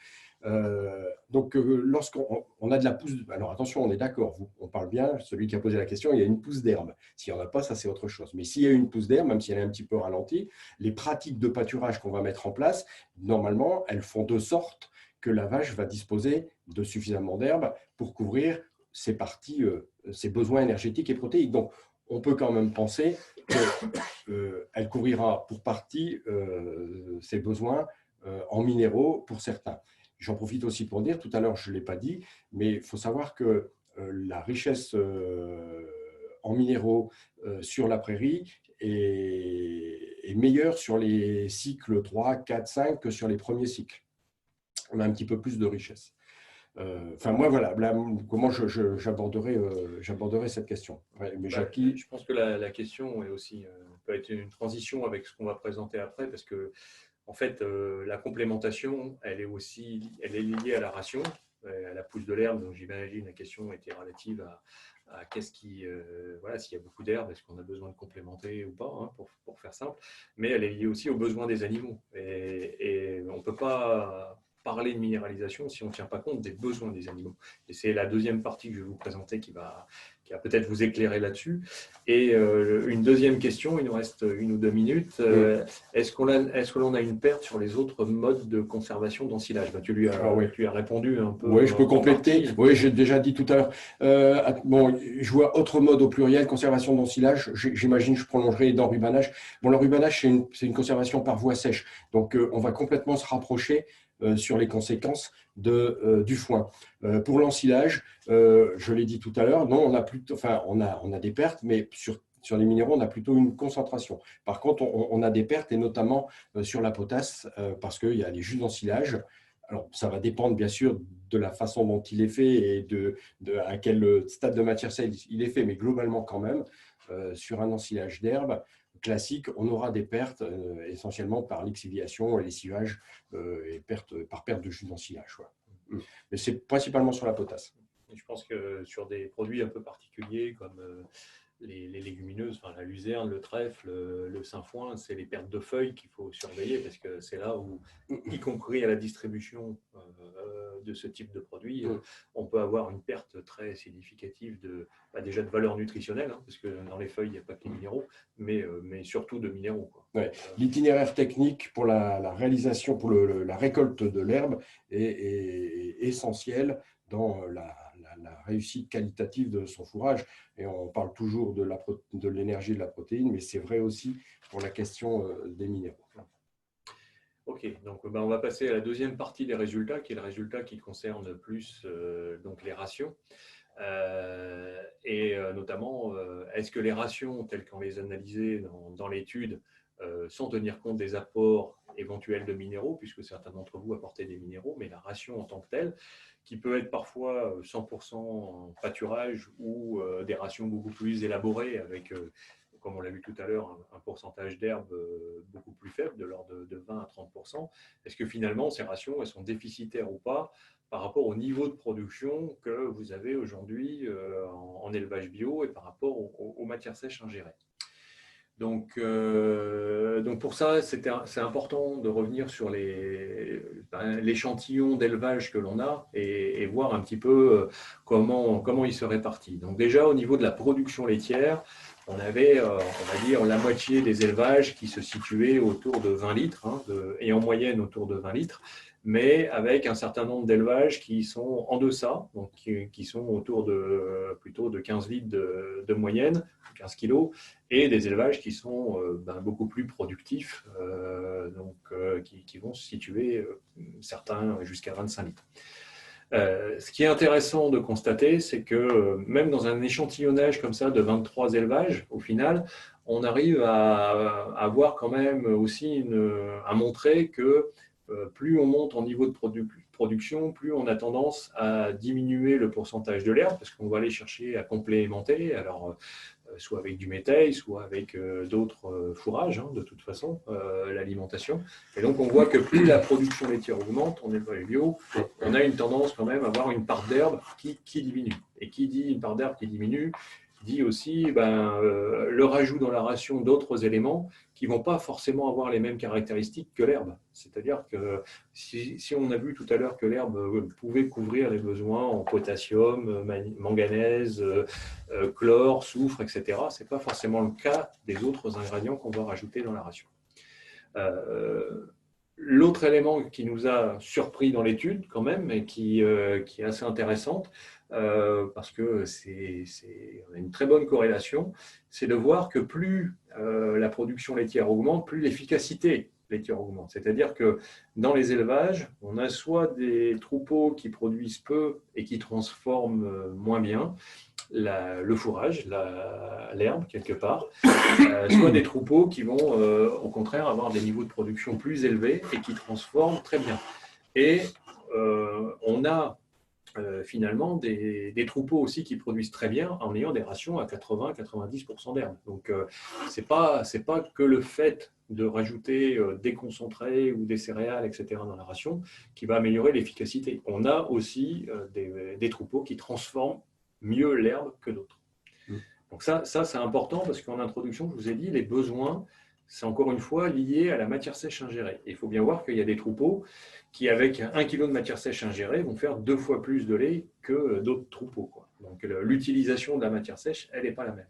Donc, lorsqu'on a de la pousse, alors attention, on est d'accord, on parle bien, celui qui a posé la question, il y a une pousse d'herbe. S'il n'y en a pas, ça c'est autre chose. Mais s'il y a une pousse d'herbe, même si elle est un petit peu ralentie, les pratiques de pâturage qu'on va mettre en place, normalement, elles font de sorte que la vache va disposer de suffisamment d'herbe pour couvrir ses parties, ses besoins énergétiques et protéiques. Donc, on peut quand même penser qu'elle couvrira pour partie ses besoins en minéraux pour certains. j'en profite aussi pour dire, tout à l'heure, je ne l'ai pas dit, mais il faut savoir que la richesse en minéraux sur la prairie est meilleure sur les cycles 3, 4, 5 que sur les premiers cycles. On a un petit peu plus de richesse. Enfin, moi, voilà, là, comment j'aborderai cette question. Ouais, mais Jackie… Je pense que la question est aussi, peut être une transition avec ce qu'on va présenter après, parce que en fait, la complémentation, elle est liée à la ration, à la pousse de l'herbe. Donc, j'imagine la question était relative à qu'est-ce qui, voilà, s'il y a beaucoup d'herbe, est-ce qu'on a besoin de complémenter ou pas, hein, pour faire simple. Mais elle est liée aussi aux besoins des animaux. Et on ne peut pas parler de minéralisation si on ne tient pas compte des besoins des animaux. Et c'est la deuxième partie que je vais vous présenter qui va peut-être vous éclairer là-dessus. Et une deuxième question, il nous reste 1 ou 2 minutes. Est-ce que l'on a une perte sur les autres modes de conservation d'ensilage? Tu as répondu un peu. Oui, je peux compléter. Oui, j'ai déjà dit tout à l'heure. Bon, je vois autre mode au pluriel, conservation d'ensilage. J'imagine, je prolongerai d'enrubanage. Bon, l'enrubanage, c'est une conservation par voie sèche. Donc, on va complètement se rapprocher sur les conséquences du foin. Pour l'ensilage, je l'ai dit tout à l'heure, non, on a des pertes, mais sur les minéraux, on a plutôt une concentration. Par contre, on a des pertes, et notamment sur la potasse, parce qu'il y a les jus d'ensilage. Alors, ça va dépendre bien sûr de la façon dont il est fait et à quel stade de matière sèche il est fait, mais globalement quand même, sur un ensilage d'herbe classique, on aura des pertes essentiellement par lixiviation, lessivage et par perte de jus d'ensilage. Mais c'est principalement sur la potasse. Je pense que sur des produits un peu particuliers comme les légumineuses, enfin, la luzerne, le trèfle, le sainfoin, c'est les pertes de feuilles qu'il faut surveiller, parce que c'est là où, y compris à la distribution de ce type de produit, on peut avoir une perte très significative déjà de valeur nutritionnelle, hein, parce que dans les feuilles, il n'y a pas que les minéraux, mais surtout de minéraux, quoi. Ouais. L'itinéraire technique pour la réalisation, pour la récolte de l'herbe est essentiel dans la réussite qualitative de son fourrage. Et on parle toujours de l'énergie et de la protéine, mais c'est vrai aussi pour la question des minéraux. Ok, donc on va passer à la deuxième partie des résultats, qui est le résultat qui concerne plus donc les rations. Et notamment, est-ce que les rations, telles qu'on les analysait dans l'étude, sans tenir compte des apports éventuels de minéraux, puisque certains d'entre vous apportaient des minéraux, mais la ration en tant que telle, qui peut être parfois 100% en pâturage ou des rations beaucoup plus élaborées avec, comme on l'a vu tout à l'heure, un pourcentage d'herbe beaucoup plus faible, de l'ordre de 20 à 30%. Est-ce que finalement, ces rations, elles sont déficitaires ou pas par rapport au niveau de production que vous avez aujourd'hui en élevage bio et par rapport aux matières sèches ingérées? Donc pour ça, c'est important de revenir sur l'échantillon d'élevage que l'on a et voir un petit peu comment il se répartit. Donc déjà, au niveau de la production laitière, on avait, on va dire, la moitié des élevages qui se situaient autour de 20 litres, hein, et en moyenne autour de 20 litres, mais avec un certain nombre d'élevages qui sont en deçà, donc qui sont autour plutôt de 15 litres de moyenne, 15 kilos, et des élevages qui sont beaucoup plus productifs, qui vont se situer certains jusqu'à 25 litres. Ce qui est intéressant de constater, c'est que même dans un échantillonnage comme ça de 23 élevages, au final, on arrive à avoir quand même aussi à montrer que plus on monte en niveau de production, plus on a tendance à diminuer le pourcentage de l'herbe, parce qu'on va aller chercher à complémenter, alors soit avec du métail, soit avec d'autres fourrages, hein, de toute façon, l'alimentation. Et donc, on voit que plus la production laitière augmente, on élevage bio, on a une tendance quand même à avoir une part d'herbe qui diminue. Et qui dit une part d'herbe qui diminue, dit aussi le rajout dans la ration d'autres éléments qui ne vont pas forcément avoir les mêmes caractéristiques que l'herbe. C'est-à-dire que si on a vu tout à l'heure que l'herbe pouvait couvrir les besoins en potassium, manganèse, chlore, soufre, etc., ce n'est pas forcément le cas des autres ingrédients qu'on va rajouter dans la ration. L'autre élément qui nous a surpris dans l'étude quand même, et qui est assez intéressante, parce que on a une très bonne corrélation, c'est de voir que plus la production laitière augmente, plus l'efficacité laitière augmente. C'est-à-dire que dans les élevages, on a soit des troupeaux qui produisent peu et qui transforment moins bien le fourrage, l'herbe quelque part, soit des troupeaux qui vont au contraire avoir des niveaux de production plus élevés et qui transforment très bien. Et on a finalement des troupeaux aussi qui produisent très bien en ayant des rations à 80-90% d'herbe. Donc c'est pas que le fait de rajouter des concentrés ou des céréales, etc. dans la ration qui va améliorer l'efficacité. On a aussi des troupeaux qui transforment mieux l'herbe que d'autres. Donc ça c'est important parce qu'en introduction, je vous ai dit, les besoins, c'est encore une fois lié à la matière sèche ingérée. Il faut bien voir qu'il y a des troupeaux qui, avec 1 kg de matière sèche ingérée, vont faire 2 fois plus de lait que d'autres troupeaux, quoi. Donc l'utilisation de la matière sèche, elle n'est pas la même.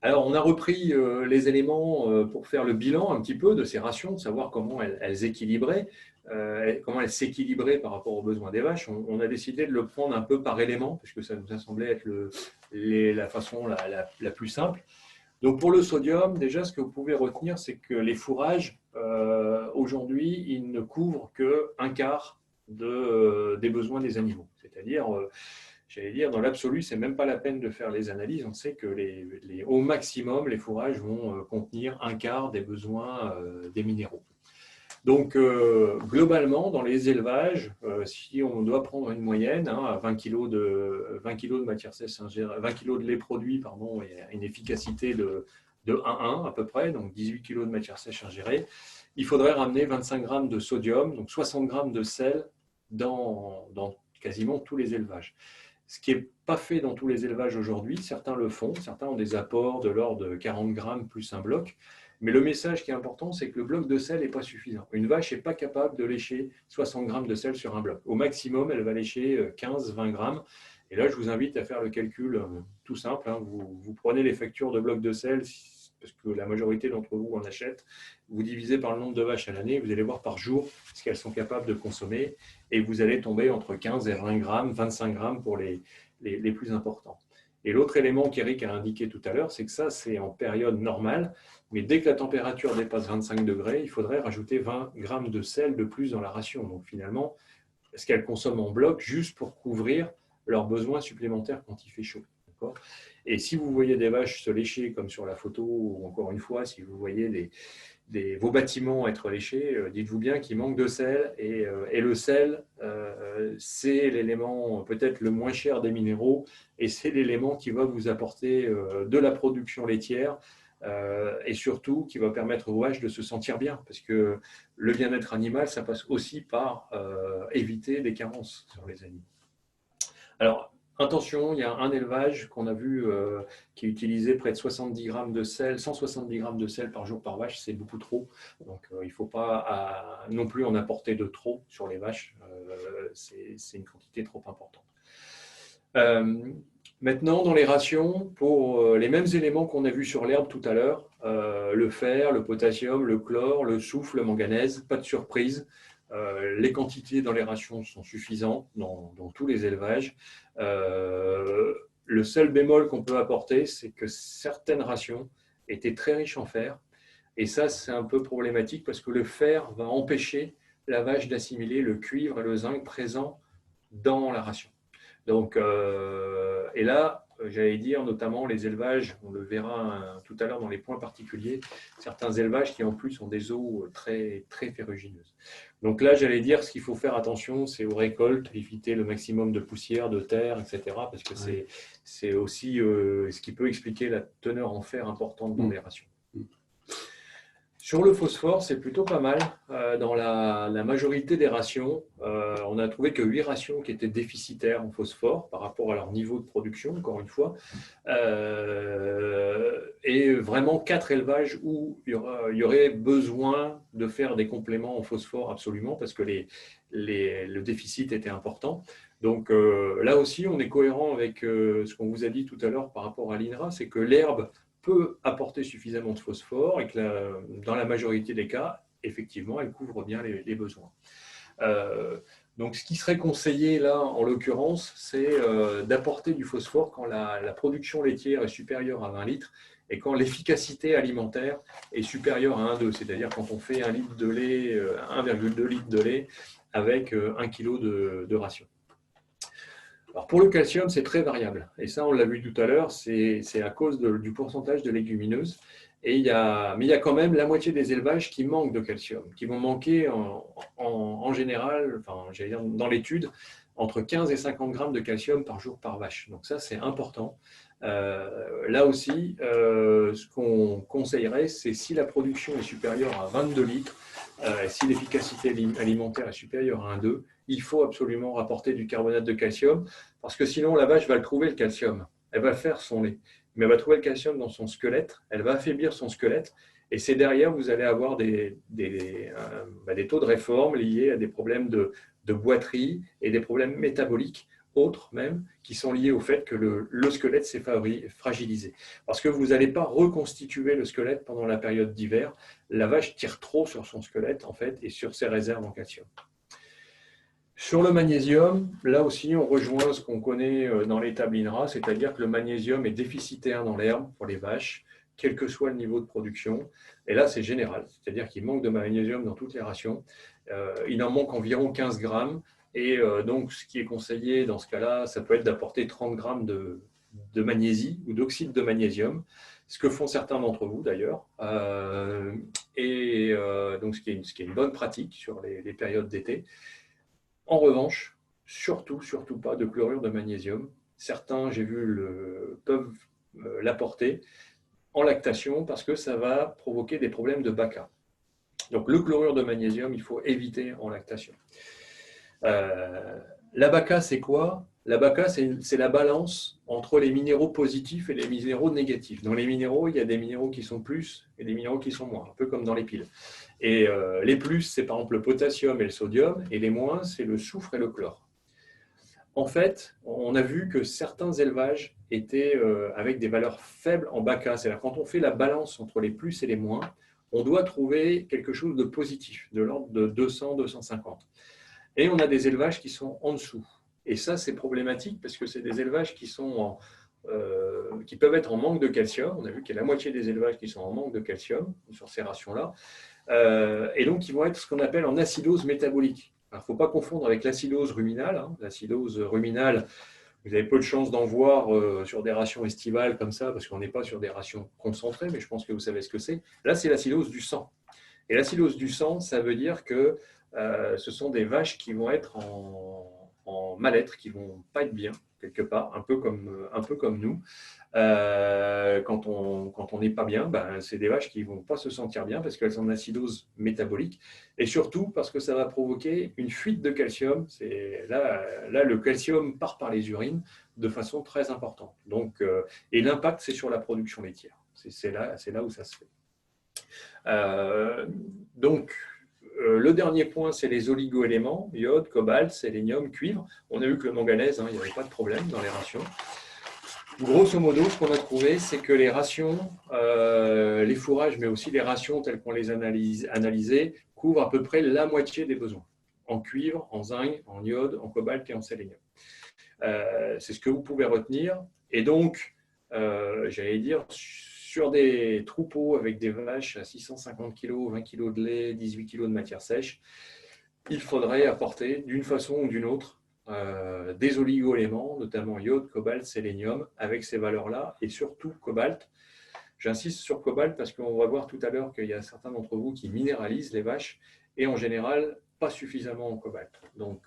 Alors, on a repris les éléments pour faire le bilan un petit peu de ces rations, de savoir comment elles équilibraient, comment elles s'équilibraient par rapport aux besoins des vaches. On a décidé de le prendre un peu par élément, parce que ça nous a semblé être la façon la plus simple. Donc, pour le sodium, déjà, ce que vous pouvez retenir, c'est que les fourrages, aujourd'hui, ils ne couvrent qu'un quart des besoins des animaux. C'est-à-dire, j'allais dire, dans l'absolu, c'est même pas la peine de faire les analyses. On sait que au maximum, les fourrages vont contenir un quart des besoins des minéraux. Donc, globalement, dans les élevages, si on doit prendre une moyenne, à 20 kg de matière sèche ingérée, 20 kg de lait produit, pardon, et une efficacité de 1,1 à peu près, donc 18 kg de matière sèche ingérée, il faudrait ramener 25 g de sodium, donc 60 g de sel dans quasiment tous les élevages. Ce qui n'est pas fait dans tous les élevages aujourd'hui, certains le font, certains ont des apports de l'ordre de 40 grammes plus un bloc, mais le message qui est important, c'est que le bloc de sel n'est pas suffisant. Une vache n'est pas capable de lécher 60 grammes de sel sur un bloc. Au maximum, elle va lécher 15-20 grammes. Et là, je vous invite à faire le calcul tout simple. Vous prenez les factures de blocs de sel, parce que la majorité d'entre vous en achètent, vous divisez par le nombre de vaches à l'année, vous allez voir par jour ce qu'elles sont capables de consommer, et vous allez tomber entre 15 et 20 grammes, 25 grammes pour les plus importants. Et l'autre élément qu'Éric a indiqué tout à l'heure, c'est que ça, c'est en période normale, mais dès que la température dépasse 25 degrés, il faudrait rajouter 20 grammes de sel de plus dans la ration. Donc finalement, ce qu'elles consomment en bloc juste pour couvrir leurs besoins supplémentaires quand il fait chaud. Et si vous voyez des vaches se lécher comme sur la photo, ou encore une fois, si vous voyez vos bâtiments être léchés, dites-vous bien qu'il manque de sel. Et le sel, c'est l'élément peut-être le moins cher des minéraux, et c'est l'élément qui va vous apporter de la production laitière, et surtout qui va permettre aux vaches de se sentir bien, parce que le bien-être animal, ça passe aussi par éviter des carences sur les animaux. Alors, attention, il y a un élevage qu'on a vu qui utilisait près de 70 grammes de sel, 170 grammes de sel par jour par vache, c'est beaucoup trop. Donc, il ne faut pas non plus en apporter de trop sur les vaches. C'est une quantité trop importante. Maintenant, dans les rations, pour les mêmes éléments qu'on a vus sur l'herbe tout à l'heure, le fer, le potassium, le chlore, le soufre, le manganèse, pas de surprise. Les quantités dans les rations sont suffisantes dans tous les élevages. Le seul bémol qu'on peut apporter, c'est que certaines rations étaient très riches en fer. Et ça, c'est un peu problématique parce que le fer va empêcher la vache d'assimiler le cuivre et le zinc présents dans la ration. Donc, et là, j'allais dire notamment les élevages, on le verra tout à l'heure dans les points particuliers, certains élevages qui en plus ont des eaux très, très ferrugineuses. Donc là, j'allais dire, ce qu'il faut faire attention, c'est aux récoltes, éviter le maximum de poussière, de terre, etc. Parce que c'est aussi ce qui peut expliquer la teneur en fer importante dans les rations. Sur le phosphore, c'est plutôt pas mal. Dans la majorité des rations, on a trouvé que 8 rations qui étaient déficitaires en phosphore par rapport à leur niveau de production, encore une fois. Et vraiment 4 élevages où il y aurait besoin de faire des compléments en phosphore absolument parce que le déficit était important. Donc là aussi, on est cohérent avec ce qu'on vous a dit tout à l'heure par rapport à l'INRA, c'est que l'herbe peut apporter suffisamment de phosphore et que dans la majorité des cas, effectivement, elle couvre bien les besoins. Donc, ce qui serait conseillé là, en l'occurrence, c'est d'apporter du phosphore quand la production laitière est supérieure à 20 litres et quand l'efficacité alimentaire est supérieure à 1,2, c'est-à-dire quand on fait 1 litre de lait, 1,2 litre de lait avec 1 kg de ration. Alors pour le calcium, c'est très variable. Et ça, on l'a vu tout à l'heure, c'est à cause du pourcentage de légumineuses. Mais il y a quand même la moitié des élevages qui manquent de calcium, qui vont manquer en général, enfin, j'allais dire dans l'étude, entre 15 et 50 grammes de calcium par jour par vache. Donc ça, c'est important. Là aussi, ce qu'on conseillerait, c'est si la production est supérieure à 22 litres, si l'efficacité alimentaire est supérieure à 1,2, il faut absolument rapporter du carbonate de calcium, parce que sinon la vache va le trouver, le calcium. Elle va faire son lait, mais elle va trouver le calcium dans son squelette, elle va affaiblir son squelette, et c'est derrière, vous allez avoir des taux de réforme liés à des problèmes de boiterie et des problèmes métaboliques, autres même, qui sont liés au fait que le squelette s'est fragilisé. Parce que vous n'allez pas reconstituer le squelette pendant la période d'hiver. La vache tire trop sur son squelette, en fait, et sur ses réserves en calcium. Sur le magnésium, là aussi, on rejoint ce qu'on connaît dans les tables INRA, c'est-à-dire que le magnésium est déficitaire dans l'herbe pour les vaches, quel que soit le niveau de production. Et là, c'est général, c'est-à-dire qu'il manque de magnésium dans toutes les rations. Il en manque environ 15 grammes. Et donc, ce qui est conseillé dans ce cas-là, ça peut être d'apporter 30 grammes de magnésie ou d'oxyde de magnésium, ce que font certains d'entre vous d'ailleurs. Donc, ce qui est une bonne pratique sur les périodes d'été. En revanche, surtout pas de chlorure de magnésium. Certains, j'ai vu, peuvent l'apporter en lactation parce que ça va provoquer des problèmes de BACA. Donc, le chlorure de magnésium, il faut éviter en lactation. La BACA, c'est quoi? La BACA, c'est la balance entre les minéraux positifs et les minéraux négatifs. Dans les minéraux, il y a des minéraux qui sont plus et des minéraux qui sont moins, un peu comme dans les piles. Et les plus, c'est par exemple le potassium et le sodium, et les moins, c'est le soufre et le chlore. En fait, on a vu que certains élevages étaient avec des valeurs faibles en BACA, c'est-à-dire quand on fait la balance entre les plus et les moins, on doit trouver quelque chose de positif, de l'ordre de 200-250. Et on a des élevages qui sont en dessous. Et ça, c'est problématique parce que c'est des élevages qui peuvent être en manque de calcium. On a vu qu'il y a la moitié des élevages qui sont en manque de calcium sur ces rations-là. Et donc, ils vont être ce qu'on appelle en acidose métabolique. Il ne faut pas confondre avec l'acidose ruminale. L'acidose ruminale, vous avez peu de chances d'en voir sur des rations estivales comme ça, parce qu'on n'est pas sur des rations concentrées, mais je pense que vous savez ce que c'est. Là, c'est l'acidose du sang. Et l'acidose du sang, ça veut dire que ce sont des vaches qui vont être en mal-être, qui ne vont pas être bien, quelque part, un peu comme nous. Quand on n'est pas bien, c'est des vaches qui ne vont pas se sentir bien parce qu'elles sont en acidose métabolique. Et surtout parce que ça va provoquer une fuite de calcium. Là, le calcium part par les urines de façon très importante. Donc, et l'impact, c'est sur la production laitière. C'est là où ça se fait. Le dernier point, c'est les oligoéléments, iode, cobalt, sélénium, cuivre. On a vu que le manganèse, il n'y avait pas de problème dans les rations. Grosso modo, ce qu'on a trouvé, c'est que les rations, les fourrages, mais aussi les rations telles qu'on les analysées, couvrent à peu près la moitié des besoins, en cuivre, en zinc, en iode, en cobalt et en sélénium. C'est ce que vous pouvez retenir. Et donc, j'allais dire, sur des troupeaux avec des vaches à 650 kg, 20 kg de lait, 18 kg de matière sèche, il faudrait apporter d'une façon ou d'une autre des oligo-éléments, notamment iode, cobalt, sélénium, avec ces valeurs-là, et surtout cobalt. J'insiste sur cobalt parce qu'on va voir tout à l'heure qu'il y a certains d'entre vous qui minéralisent les vaches, et en général, pas suffisamment en cobalt. Donc,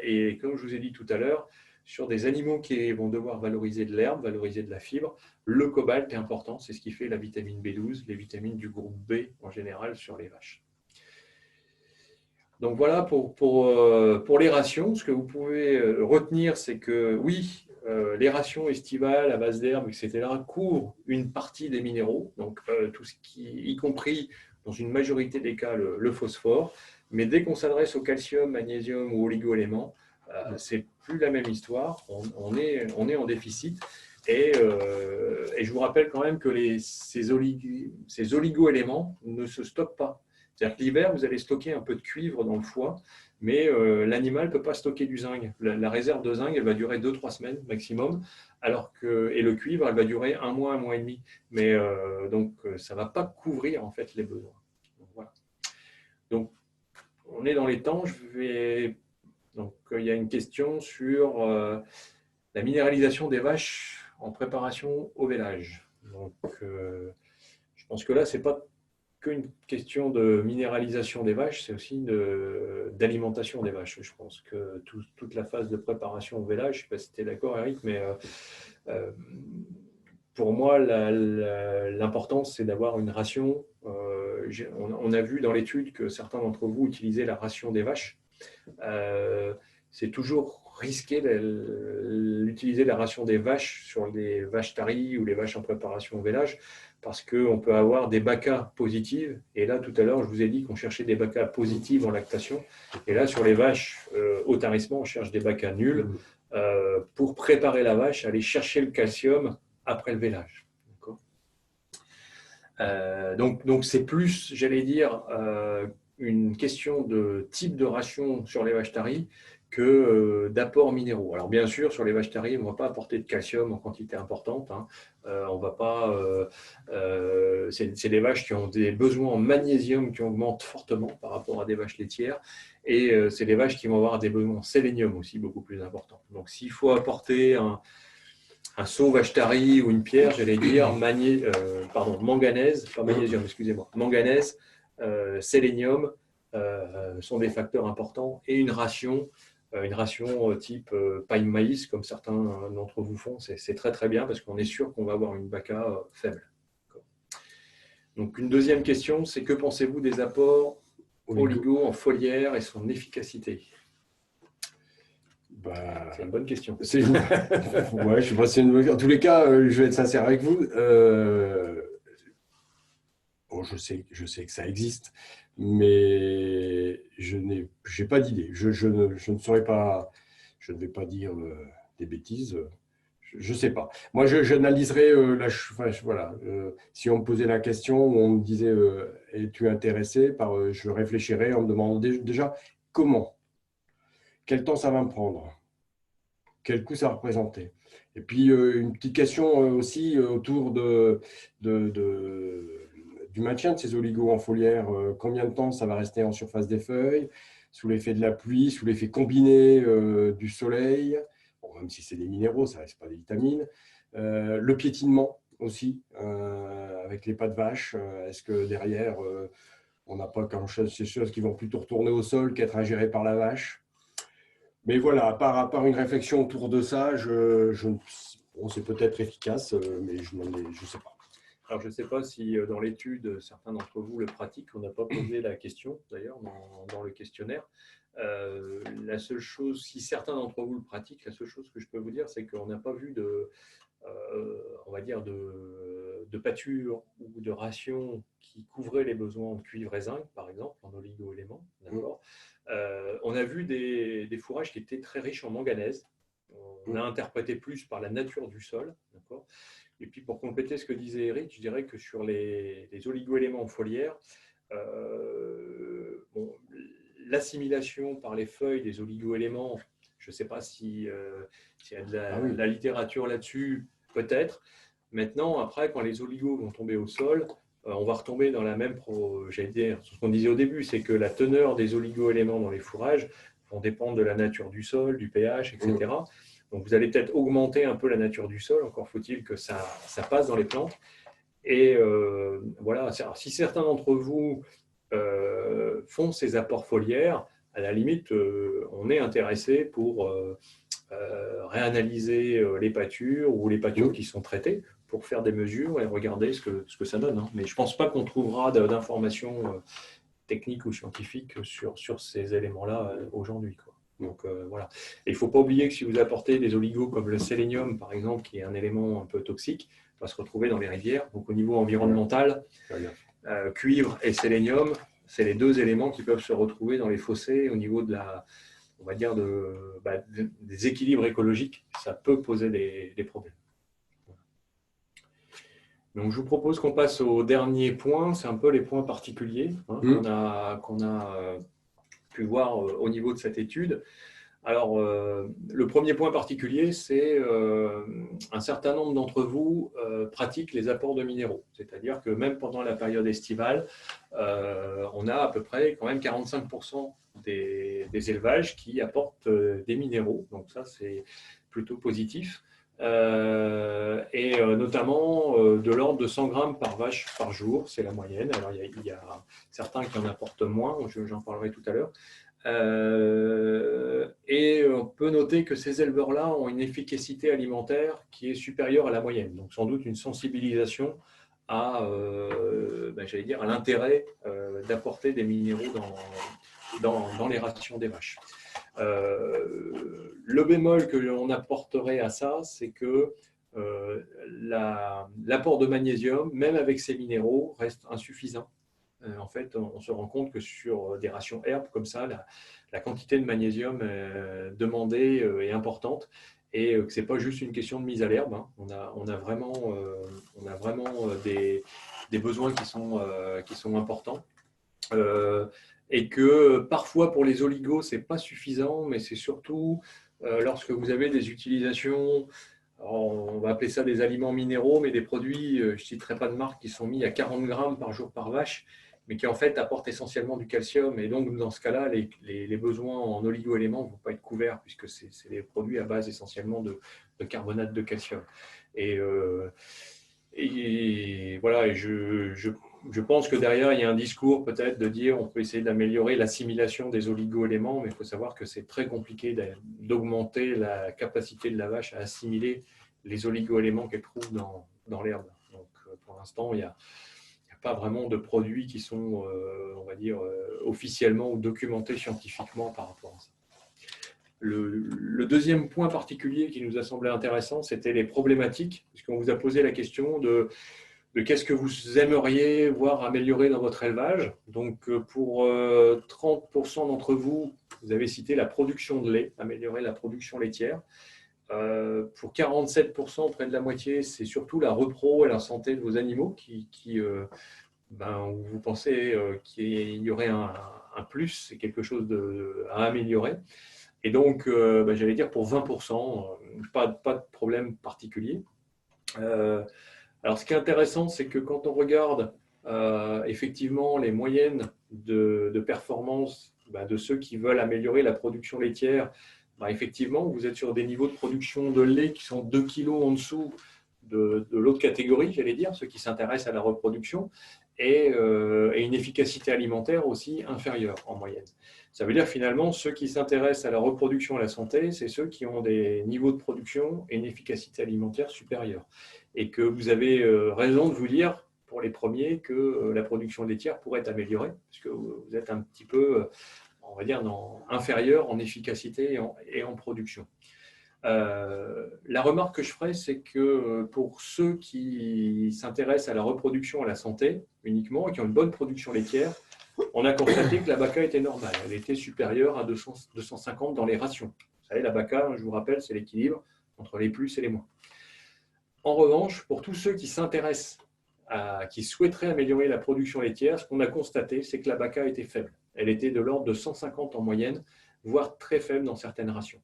et comme je vous ai dit tout à l'heure, sur des animaux qui vont devoir valoriser de l'herbe, valoriser de la fibre, le cobalt est important, c'est ce qui fait la vitamine B12, les vitamines du groupe B en général sur les vaches. Donc voilà pour les rations. Ce que vous pouvez retenir, c'est que oui, les rations estivales à base d'herbe, etc., couvrent une partie des minéraux, donc tout ce qui, y compris dans une majorité des cas le phosphore. Mais dès qu'on s'adresse au calcium, magnésium ou oligo-éléments, c'est plus la même histoire. On est en déficit. Et je vous rappelle quand même que ces oligo-éléments ne se stockent pas. C'est-à-dire que l'hiver, vous allez stocker un peu de cuivre dans le foie, mais l'animal ne peut pas stocker du zinc. La réserve de zinc, elle va durer 2-3 semaines maximum, et le cuivre, elle va durer 1 mois et demi. Mais donc, ça ne va pas couvrir en fait les besoins. Donc, voilà. Donc, on est dans les temps. Donc, il y a une question sur la minéralisation des vaches en préparation au vélage. Donc, je pense que là, ce n'est pas qu'une question de minéralisation des vaches, c'est aussi d'alimentation des vaches. Je pense que toute la phase de préparation au vélage, je ne sais pas si tu es d'accord, Eric, mais pour moi, l'important, c'est d'avoir une ration. On a vu dans l'étude que certains d'entre vous utilisaient la ration des vaches. C'est toujours risqué d'utiliser la ration des vaches sur les vaches taries ou les vaches en préparation au vélage, parce qu'on peut avoir des BACA positives. Et là, tout à l'heure, je vous ai dit qu'on cherchait des BACA positives en lactation. Et là, sur les vaches au tarissement, on cherche des BACA nuls pour préparer la vache à aller chercher le calcium après le vélage. Donc c'est plus, j'allais dire, une question de type de ration sur les vaches taries que d'apports minéraux. Alors bien sûr, sur les vaches taries, on ne va pas apporter de calcium en quantité importante. Hein. On va pas. C'est des vaches qui ont des besoins en magnésium qui augmentent fortement par rapport à des vaches laitières, et c'est des vaches qui vont avoir des besoins en sélénium aussi beaucoup plus importants. Donc s'il faut apporter un seau vache tarie ou une pierre, j'allais dire manganèse, pas magnésium, excusez-moi, manganèse, sélénium sont des facteurs importants, et une ration type paille maïs, comme certains d'entre vous font, c'est très très bien parce qu'on est sûr qu'on va avoir une BACA faible. Donc une deuxième question, c'est que pensez-vous des apports oligo en foliaire et son efficacité? C'est une bonne question. Ouais, je sais pas si c'est une bonne question. En tous les cas, je vais être sincère avec vous. Bon, je sais que ça existe, mais je n'ai pas d'idée. Je ne saurais pas, je ne vais pas dire des bêtises. Je ne sais pas. Moi, j'analyserais voilà. Si on me posait la question, on me disait es-tu intéressé par, je réfléchirais en me demandant déjà comment, quel temps ça va me prendre, quel coût ça représentait. Et puis, une petite question aussi autour du maintien de ces oligos en foliaire. Combien de temps ça va rester en surface des feuilles, sous l'effet de la pluie, sous l'effet combiné du soleil, bon, même si c'est des minéraux, ça ne reste pas des vitamines. Le piétinement aussi, avec les pas de vache. Est-ce que derrière, on n'a pas ces choses qui vont plutôt retourner au sol qu'être ingérées par la vache? Mais voilà, à part une réflexion autour de ça, bon, c'est peut-être efficace, mais je ne sais pas. Alors, je ne sais pas si dans l'étude, certains d'entre vous le pratiquent. On n'a pas posé la question, d'ailleurs, dans le questionnaire. La seule chose, si certains d'entre vous le pratiquent, la seule chose que je peux vous dire, c'est qu'on n'a pas vu on va dire, de pâture ou de ration qui couvrait les besoins en cuivre et zinc, par exemple, en oligo-éléments. On a vu des fourrages qui étaient très riches en manganèse. On a interprété plus par la nature du sol. D'accord. Et puis, pour compléter ce que disait Eric, je dirais que sur les oligo-éléments foliaires, l'assimilation par les feuilles des oligo-éléments, je ne sais pas s'il y a de la littérature là-dessus, peut-être. Maintenant, après, quand les oligos vont tomber au sol, on va retomber dans la même, j'allais dire, ce qu'on disait au début, c'est que la teneur des oligo-éléments dans les fourrages vont dépendre de la nature du sol, du pH, etc. Donc, vous allez peut-être augmenter un peu la nature du sol, encore faut-il que ça passe dans les plantes. Et voilà, alors, si certains d'entre vous font ces apports foliaires, à la limite, on est intéressé pour réanalyser les pâtures ou les pâtures qui sont traitées pour faire des mesures et regarder ce que ça donne. Hein. Mais je ne pense pas qu'on trouvera d'informations techniques ou scientifiques sur ces éléments-là aujourd'hui. Donc voilà. Et il ne faut pas oublier que si vous apportez des oligos comme le sélénium, par exemple, qui est un élément un peu toxique, va se retrouver dans les rivières. Donc au niveau environnemental, cuivre et sélénium, c'est les deux éléments qui peuvent se retrouver dans les fossés au niveau de on va dire des équilibres écologiques. Ça peut poser des problèmes. Donc, je vous propose qu'on passe au dernier point. C'est un peu les points particuliers qu'on a pu voir au niveau de cette étude. Alors, le premier point particulier, c'est un certain nombre d'entre vous pratiquent les apports de minéraux. C'est-à-dire que même pendant la période estivale, on a à peu près quand même 45% des élevages qui apportent des minéraux. Donc ça, c'est plutôt positif. Notamment de l'ordre de 100 grammes par vache par jour, c'est la moyenne. Alors, il y a certains qui en apportent moins, j'en parlerai tout à l'heure. Et on peut noter que ces éleveurs-là ont une efficacité alimentaire qui est supérieure à la moyenne. Donc sans doute une sensibilisation à, j'allais dire, à l'intérêt d'apporter des minéraux dans les rations des vaches. Le bémol que l'on apporterait à ça, c'est que l'apport de magnésium, même avec ces minéraux, reste insuffisant. En fait, on se rend compte que sur des rations herbes comme ça, la quantité de magnésium demandée est importante et que ce n'est pas juste une question de mise à l'herbe. Hein. On a vraiment des besoins qui sont importants. Et que parfois pour les oligos, ce n'est pas suffisant, mais c'est surtout lorsque vous avez des utilisations, on va appeler ça des aliments minéraux, mais des produits, je ne citerai pas de marque, qui sont mis à 40 grammes par jour par vache, mais qui en fait apportent essentiellement du calcium. Et donc dans ce cas-là, les besoins en oligo-éléments ne vont pas être couverts, puisque c'est des produits à base essentiellement de carbonate de calcium. Et voilà, et je pense que derrière, il y a un discours peut-être de dire on peut essayer d'améliorer l'assimilation des oligo-éléments, mais il faut savoir que c'est très compliqué d'augmenter la capacité de la vache à assimiler les oligo-éléments qu'elle trouve dans l'herbe. Donc pour l'instant, il n'y a pas vraiment de produits qui sont, on va dire, officiellement ou documentés scientifiquement par rapport à ça. Le deuxième point particulier qui nous a semblé intéressant, c'était les problématiques, puisqu'on vous a posé la question de qu'est-ce que vous aimeriez voir améliorer dans votre élevage. Donc, pour 30% d'entre vous, vous avez cité la production de lait, améliorer la production laitière. Pour 47%, près de la moitié, c'est surtout la repro et la santé de vos animaux où vous pensez qu'il y aurait un plus, c'est quelque chose à améliorer. Et donc, j'allais dire pour 20%, pas de problème particulier. Alors, ce qui est intéressant, c'est que quand on regarde effectivement les moyennes de performance de ceux qui veulent améliorer la production laitière, effectivement, vous êtes sur des niveaux de production de lait qui sont 2 kg en dessous de l'autre catégorie, j'allais dire, ceux qui s'intéressent à la reproduction, et une efficacité alimentaire aussi inférieure en moyenne. Ça veut dire finalement, ceux qui s'intéressent à la reproduction et à la santé, c'est ceux qui ont des niveaux de production et une efficacité alimentaire supérieure. Et que vous avez raison de vous dire, pour les premiers, que la production laitière pourrait être améliorée, puisque vous êtes un petit peu, on va dire, inférieur en efficacité et en production. La remarque que je ferai, c'est que pour ceux qui s'intéressent à la reproduction et à la santé uniquement, et qui ont une bonne production laitière, on a constaté que la BACA était normale. Elle était supérieure à 250 dans les rations. Vous savez, la BACA, je vous rappelle, c'est l'équilibre entre les plus et les moins. En revanche, pour tous ceux qui s'intéressent, qui souhaiteraient améliorer la production laitière, ce qu'on a constaté, c'est que la BACA était faible. Elle était de l'ordre de 150 en moyenne, voire très faible dans certaines rations.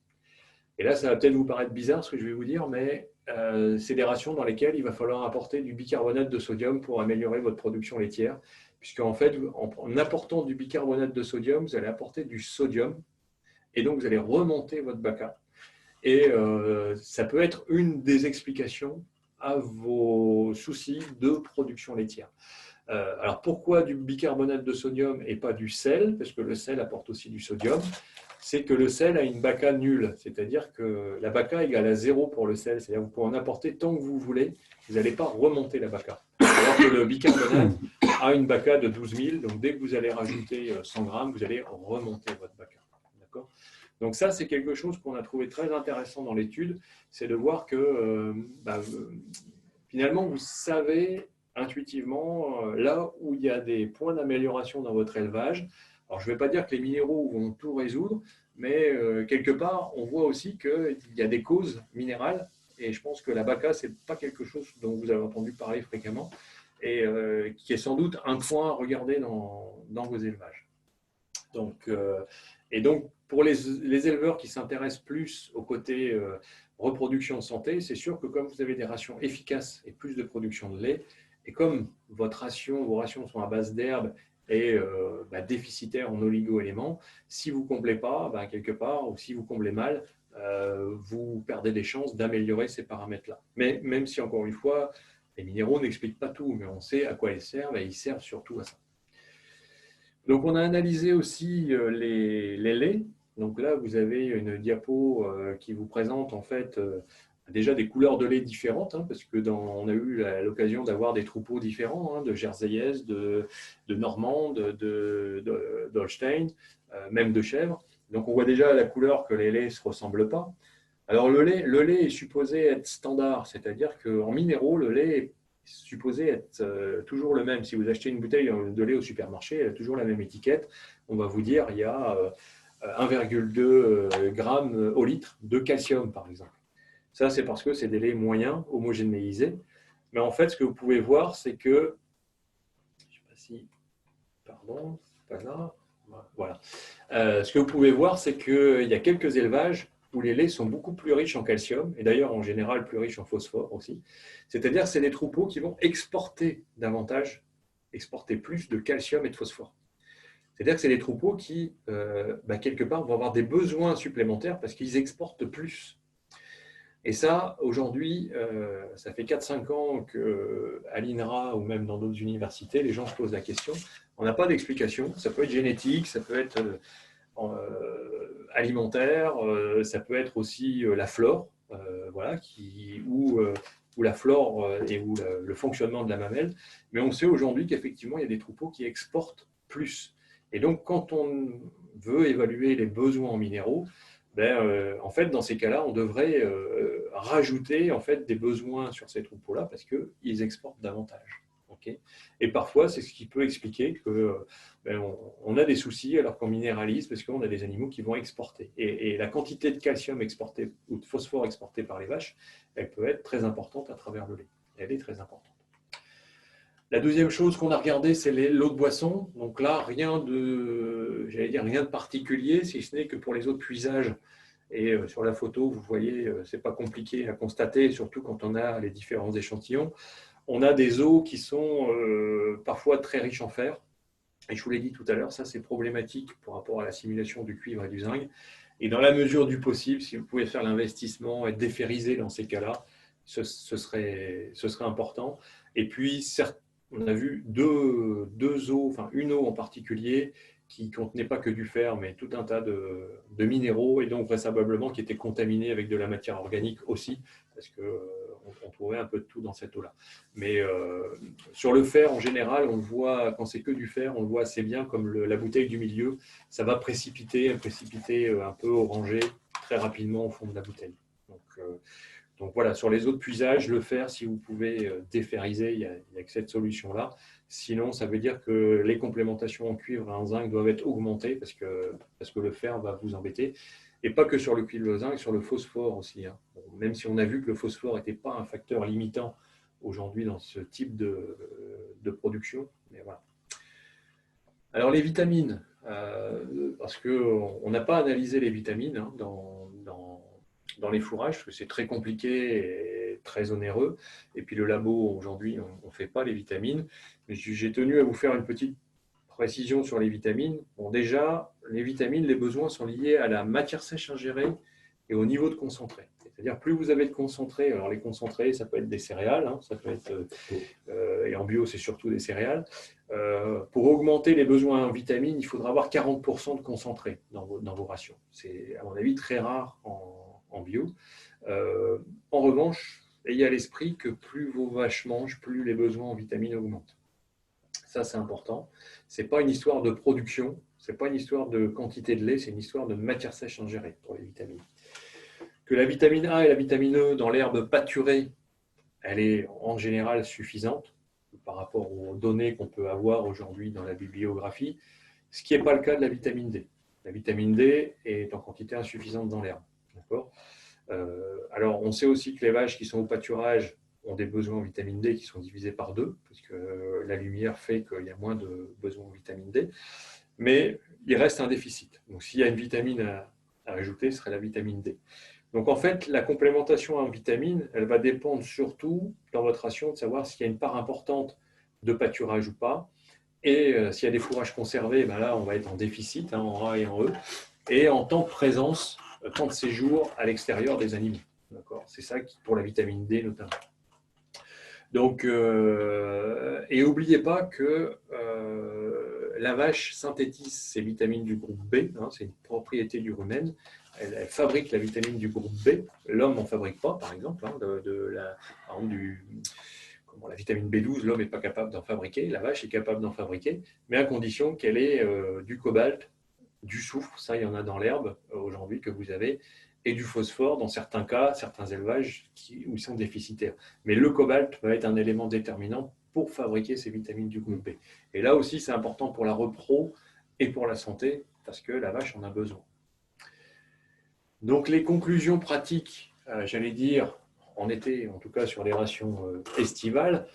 Et là, ça va peut-être vous paraître bizarre ce que je vais vous dire, mais c'est des rations dans lesquelles il va falloir apporter du bicarbonate de sodium pour améliorer votre production laitière, puisqu'en fait, en apportant du bicarbonate de sodium, vous allez apporter du sodium, et donc vous allez remonter votre BACA. Et ça peut être une des explications à vos soucis de production laitière. Alors pourquoi du bicarbonate de sodium et pas du sel? Parce que le sel apporte aussi du sodium. C'est que le sel a une BACA nulle, c'est-à-dire que la BACA égale à 0 pour le sel, c'est-à-dire que vous pouvez en apporter tant que vous voulez, vous n'allez pas remonter la BACA. Alors que le bicarbonate a une BACA de 12 000, donc dès que vous allez rajouter 100 grammes, vous allez remonter votre BACA. D'accord ? Donc ça, c'est quelque chose qu'on a trouvé très intéressant dans l'étude, c'est de voir que finalement, vous savez intuitivement là où il y a des points d'amélioration dans votre élevage. Alors, je ne vais pas dire que les minéraux vont tout résoudre, mais quelque part, on voit aussi qu'il y a des causes minérales et je pense que la BACA, ce n'est pas quelque chose dont vous avez entendu parler fréquemment, et qui est sans doute un point à regarder dans vos élevages. Donc, pour les éleveurs qui s'intéressent plus au côté reproduction de santé, c'est sûr que comme vous avez des rations efficaces et plus de production de lait, et comme vos rations sont à base d'herbes et déficitaires en oligo-éléments, si vous ne comblez pas, quelque part, ou si vous comblez mal, vous perdez des chances d'améliorer ces paramètres-là. Mais même si, encore une fois, les minéraux n'expliquent pas tout, mais on sait à quoi ils servent, et ils servent surtout à ça. Donc, on a analysé aussi les laits. Donc là, vous avez une diapo qui vous présente en fait déjà des couleurs de lait différentes, hein, parce que on a eu l'occasion d'avoir des troupeaux différents, hein, de Jerseyaises, de Normandes, d'Holstein, même de chèvres. Donc, on voit déjà à la couleur que les laits ne se ressemblent pas. Alors, le lait est supposé être standard, c'est-à-dire qu'en minéraux, le lait est supposé être toujours le même. Si vous achetez une bouteille de lait au supermarché, elle a toujours la même étiquette. On va vous dire il y a 1,2 g au litre de calcium, par exemple. Ça, c'est parce que c'est des laits moyens, homogénéisés. Mais en fait, ce que vous pouvez voir, c'est que... Je ne sais pas si... Pardon, pas là. Voilà. Ce que vous pouvez voir, c'est qu'il y a quelques élevages où les laits sont beaucoup plus riches en calcium, et d'ailleurs en général plus riches en phosphore aussi. C'est-à-dire que c'est des troupeaux qui vont exporter davantage, exporter plus de calcium et de phosphore. C'est-à-dire que c'est des troupeaux qui, quelque part, vont avoir des besoins supplémentaires parce qu'ils exportent plus. Et ça, aujourd'hui, ça fait 4-5 ans qu'à l'INRA ou même dans d'autres universités, les gens se posent la question. On n'a pas d'explication. Ça peut être génétique, ça peut être alimentaire, ça peut être aussi la flore, voilà, où la flore et où le fonctionnement de la mamelle. Mais on sait aujourd'hui qu'effectivement, il y a des troupeaux qui exportent plus. Et donc, quand on veut évaluer les besoins en minéraux, en fait, dans ces cas-là, on devrait rajouter en fait, des besoins sur ces troupeaux-là parce qu'ils exportent davantage. Okay, et parfois, c'est ce qui peut expliquer qu'on a des soucis alors qu'on minéralise parce qu'on a des animaux qui vont exporter. Et la quantité de calcium exporté ou de phosphore exporté par les vaches, elle peut être très importante à travers le lait. Elle est très importante. La deuxième chose qu'on a regardé, c'est l'eau de boisson. Donc là, rien de particulier, si ce n'est que pour les eaux de puisage. Et sur la photo, vous voyez, ce n'est pas compliqué à constater, surtout quand on a les différents échantillons. On a des eaux qui sont parfois très riches en fer. Et je vous l'ai dit tout à l'heure, ça c'est problématique par rapport à la simulation du cuivre et du zinc. Et dans la mesure du possible, si vous pouvez faire l'investissement et déferriser dans ces cas-là, ce serait important. Et puis, on a vu deux eaux, enfin une eau en particulier, qui ne contenait pas que du fer, mais tout un tas de minéraux, et donc vraisemblablement qui était contaminée avec de la matière organique aussi, parce qu'on trouvait un peu de tout dans cette eau-là. Mais sur le fer, en général, on le voit, quand c'est que du fer, on le voit assez bien, comme la bouteille du milieu, ça va précipiter un peu orangé très rapidement au fond de la bouteille. Donc voilà, sur les eaux de puisage, le fer, si vous pouvez déferriser, il n'y a que cette solution-là. Sinon, ça veut dire que les complémentations en cuivre et en zinc doivent être augmentées parce que le fer va vous embêter. Et pas que sur le cuivre et le zinc, sur le phosphore aussi. Hein. Bon, même si on a vu que le phosphore n'était pas un facteur limitant aujourd'hui dans ce type de production. Mais voilà. Alors les vitamines, parce qu'on n'a pas analysé les vitamines hein, dans les fourrages, parce que c'est très compliqué et très onéreux. Et puis le labo, aujourd'hui, on ne fait pas les vitamines. Mais j'ai tenu à vous faire une petite précision sur les vitamines. Bon, déjà, les vitamines, les besoins sont liés à la matière sèche ingérée et au niveau de concentré. C'est-à-dire, plus vous avez de concentré, alors les concentrés, ça peut être des céréales, hein, ça peut être, et en bio, c'est surtout des céréales. Pour augmenter les besoins en vitamines, il faudra avoir 40% de concentré dans vos rations. C'est, à mon avis, très rare en bio. En revanche, ayez à l'esprit que plus vos vaches mangent, plus les besoins en vitamines augmentent. Ça, c'est important. Ce n'est pas une histoire de production, ce n'est pas une histoire de quantité de lait, c'est une histoire de matière sèche ingérée pour les vitamines. Que la vitamine A et la vitamine E dans l'herbe pâturée, elle est en général suffisante par rapport aux données qu'on peut avoir aujourd'hui dans la bibliographie, ce qui n'est pas le cas de la vitamine D. La vitamine D est en quantité insuffisante dans l'herbe. D'accord ? Alors, on sait aussi que les vaches qui sont au pâturage ont des besoins en vitamine D qui sont divisés par deux, parce que la lumière fait qu'il y a moins de besoins en vitamine D, mais il reste un déficit. Donc, s'il y a une vitamine à ajouter, ce serait la vitamine D. Donc, en fait, la complémentation en vitamines, elle va dépendre surtout dans votre ration de savoir s'il y a une part importante de pâturage ou pas. Et s'il y a des fourrages conservés, ben là, on va être en déficit, hein, en A et en E. Et en temps de présence, temps de séjour à l'extérieur des animaux. C'est ça qui, pour la vitamine D notamment. Donc, et n'oubliez pas que la vache synthétise ses vitamines du groupe B, hein, c'est une propriété du rumen. Elle fabrique la vitamine du groupe B. L'homme n'en fabrique pas, par exemple. Hein, par exemple la vitamine B12, l'homme n'est pas capable d'en fabriquer. La vache est capable d'en fabriquer, mais à condition qu'elle ait du cobalt, du soufre, ça il y en a dans l'herbe aujourd'hui que vous avez, et du phosphore dans certains cas, certains élevages où ils sont déficitaires. Mais le cobalt va être un élément déterminant pour fabriquer ces vitamines du groupe B. Et là aussi, c'est important pour la repro et pour la santé, parce que la vache en a besoin. Donc les conclusions pratiques, j'allais dire, en été, en tout cas sur les rations estivales,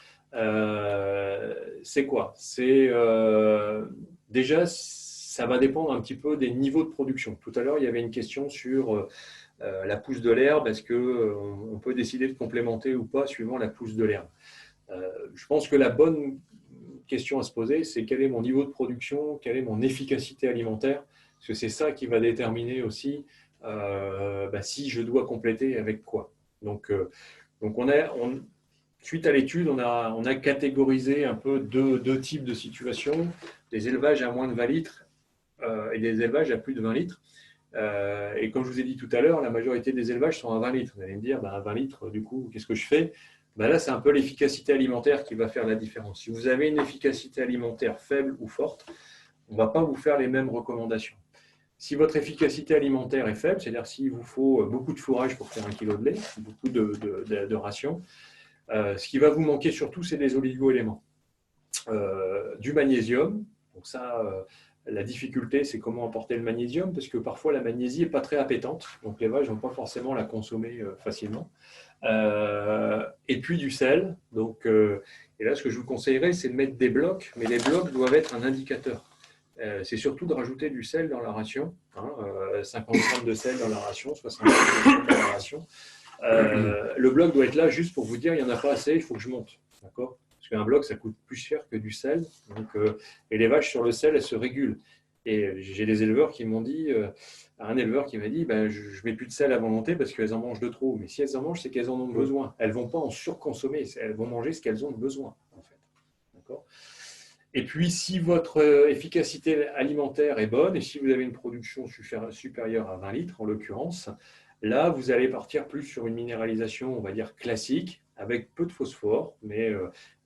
c'est quoi? C'est déjà, ça va dépendre un petit peu des niveaux de production. Tout à l'heure, il y avait une question sur la pousse de l'herbe. Est-ce qu'on peut décider de complémenter ou pas suivant la pousse de l'herbe? Je pense que la bonne question à se poser, c'est quel est mon niveau de production, quelle est mon efficacité alimentaire, parce que c'est ça qui va déterminer aussi si je dois compléter avec quoi. Donc suite à l'étude, on a catégorisé un peu deux types de situations, des élevages à moins de 20 litres et des élevages à plus de 20 litres. Et comme je vous ai dit tout à l'heure, la majorité des élevages sont à 20 litres. Vous allez me dire, à 20 litres, du coup, qu'est-ce que je fais? Là, c'est un peu l'efficacité alimentaire qui va faire la différence. Si vous avez une efficacité alimentaire faible ou forte, on ne va pas vous faire les mêmes recommandations. Si votre efficacité alimentaire est faible, c'est-à-dire s'il vous faut beaucoup de fourrage pour faire 1 kg de lait, beaucoup de rations, ce qui va vous manquer surtout, c'est des oligo-éléments. Du magnésium, donc ça, la difficulté, c'est comment apporter le magnésium, parce que parfois la magnésie n'est pas très appétante, donc les vaches ne vont pas forcément la consommer facilement. Et puis du sel. Donc, et là, ce que je vous conseillerais, c'est de mettre des blocs, mais les blocs doivent être un indicateur. C'est surtout de rajouter du sel dans la ration, 50 grammes de sel dans la ration, 70 grammes dans la ration. Le bloc doit être là juste pour vous dire, il n'y en a pas assez, il faut que je monte. D'accord ? Parce qu'un bloc, ça coûte plus cher que du sel. Donc, et les vaches sur le sel, elles se régulent. Et j'ai des éleveurs qui m'ont dit, un éleveur qui m'a dit, je ne mets plus de sel à volonté parce qu'elles en mangent de trop. Mais si elles en mangent, c'est qu'elles en ont besoin. Elles ne vont pas en surconsommer, elles vont manger ce qu'elles ont besoin. En fait. D'accord ? Et puis, si votre efficacité alimentaire est bonne, et si vous avez une production supérieure à 20 litres, en l'occurrence, là, vous allez partir plus sur une minéralisation, on va dire, classique, avec peu de phosphore, mais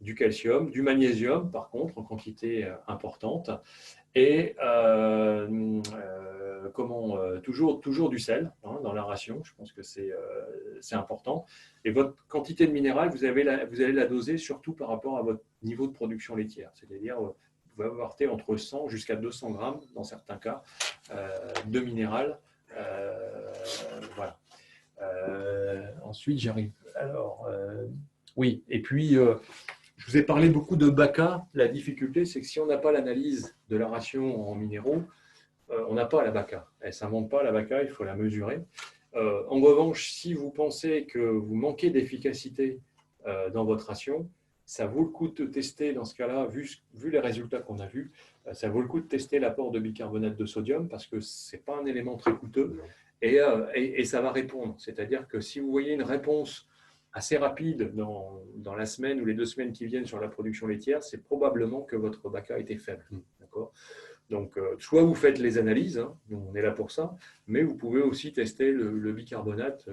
du calcium, du magnésium, par contre, en quantité importante, et toujours du sel dans la ration. Je pense que c'est important. Et votre quantité de minéral, vous allez la doser surtout par rapport à votre niveau de production laitière. C'est-à-dire, vous pouvez avoir entre 100 jusqu'à 200 grammes, dans certains cas, de minéral. Voilà. Ensuite, j'arrive. Alors, oui, et puis, je vous ai parlé beaucoup de BACA. La difficulté, c'est que si on n'a pas l'analyse de la ration en minéraux, on n'a pas la BACA. Elle ne s'invente pas, la BACA, il faut la mesurer. En revanche, si vous pensez que vous manquez d'efficacité dans votre ration, ça vaut le coup de tester, dans ce cas-là, vu les résultats qu'on a vus, ça vaut le coup de tester l'apport de bicarbonate de sodium parce que ce n'est pas un élément très coûteux et ça va répondre. C'est-à-dire que si vous voyez une réponse assez rapide dans la semaine ou les 2 semaines qui viennent sur la production laitière, c'est probablement que votre BACA était faible. D'accord ? Donc, soit vous faites les analyses, on est là pour ça, mais vous pouvez aussi tester le bicarbonate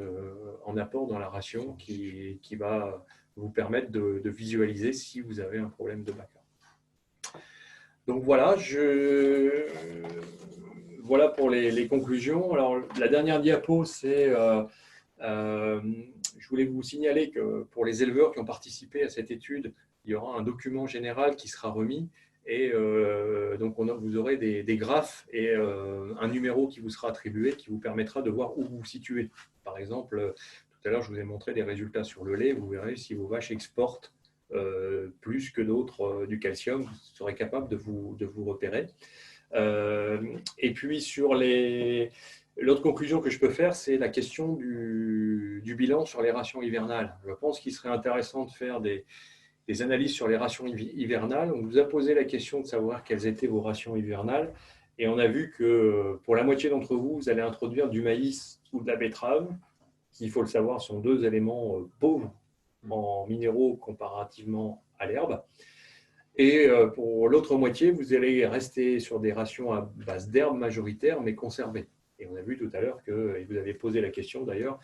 en apport dans la ration qui va vous permettre de visualiser si vous avez un problème de BACA. Donc voilà, voilà pour les conclusions. Alors, la dernière diapo, c'est je voulais vous signaler que pour les éleveurs qui ont participé à cette étude, il y aura un document général qui sera remis Et donc, vous aurez des graphes et un numéro qui vous sera attribué qui vous permettra de voir où vous vous situez. Par exemple, tout à l'heure, je vous ai montré des résultats sur le lait. Vous verrez si vos vaches exportent plus que d'autres du calcium, vous serez capable de vous repérer. Et puis, l'autre conclusion que je peux faire, c'est la question du bilan sur les rations hivernales. Je pense qu'il serait intéressant de faire des analyses sur les rations hivernales. On vous a posé la question de savoir quelles étaient vos rations hivernales. Et on a vu que pour la moitié d'entre vous, vous allez introduire du maïs ou de la betterave, qui, il faut le savoir, sont deux éléments pauvres en minéraux comparativement à l'herbe. Et pour l'autre moitié, vous allez rester sur des rations à base d'herbe majoritaire, mais conservées. Et on a vu tout à l'heure que, et vous avez posé la question d'ailleurs,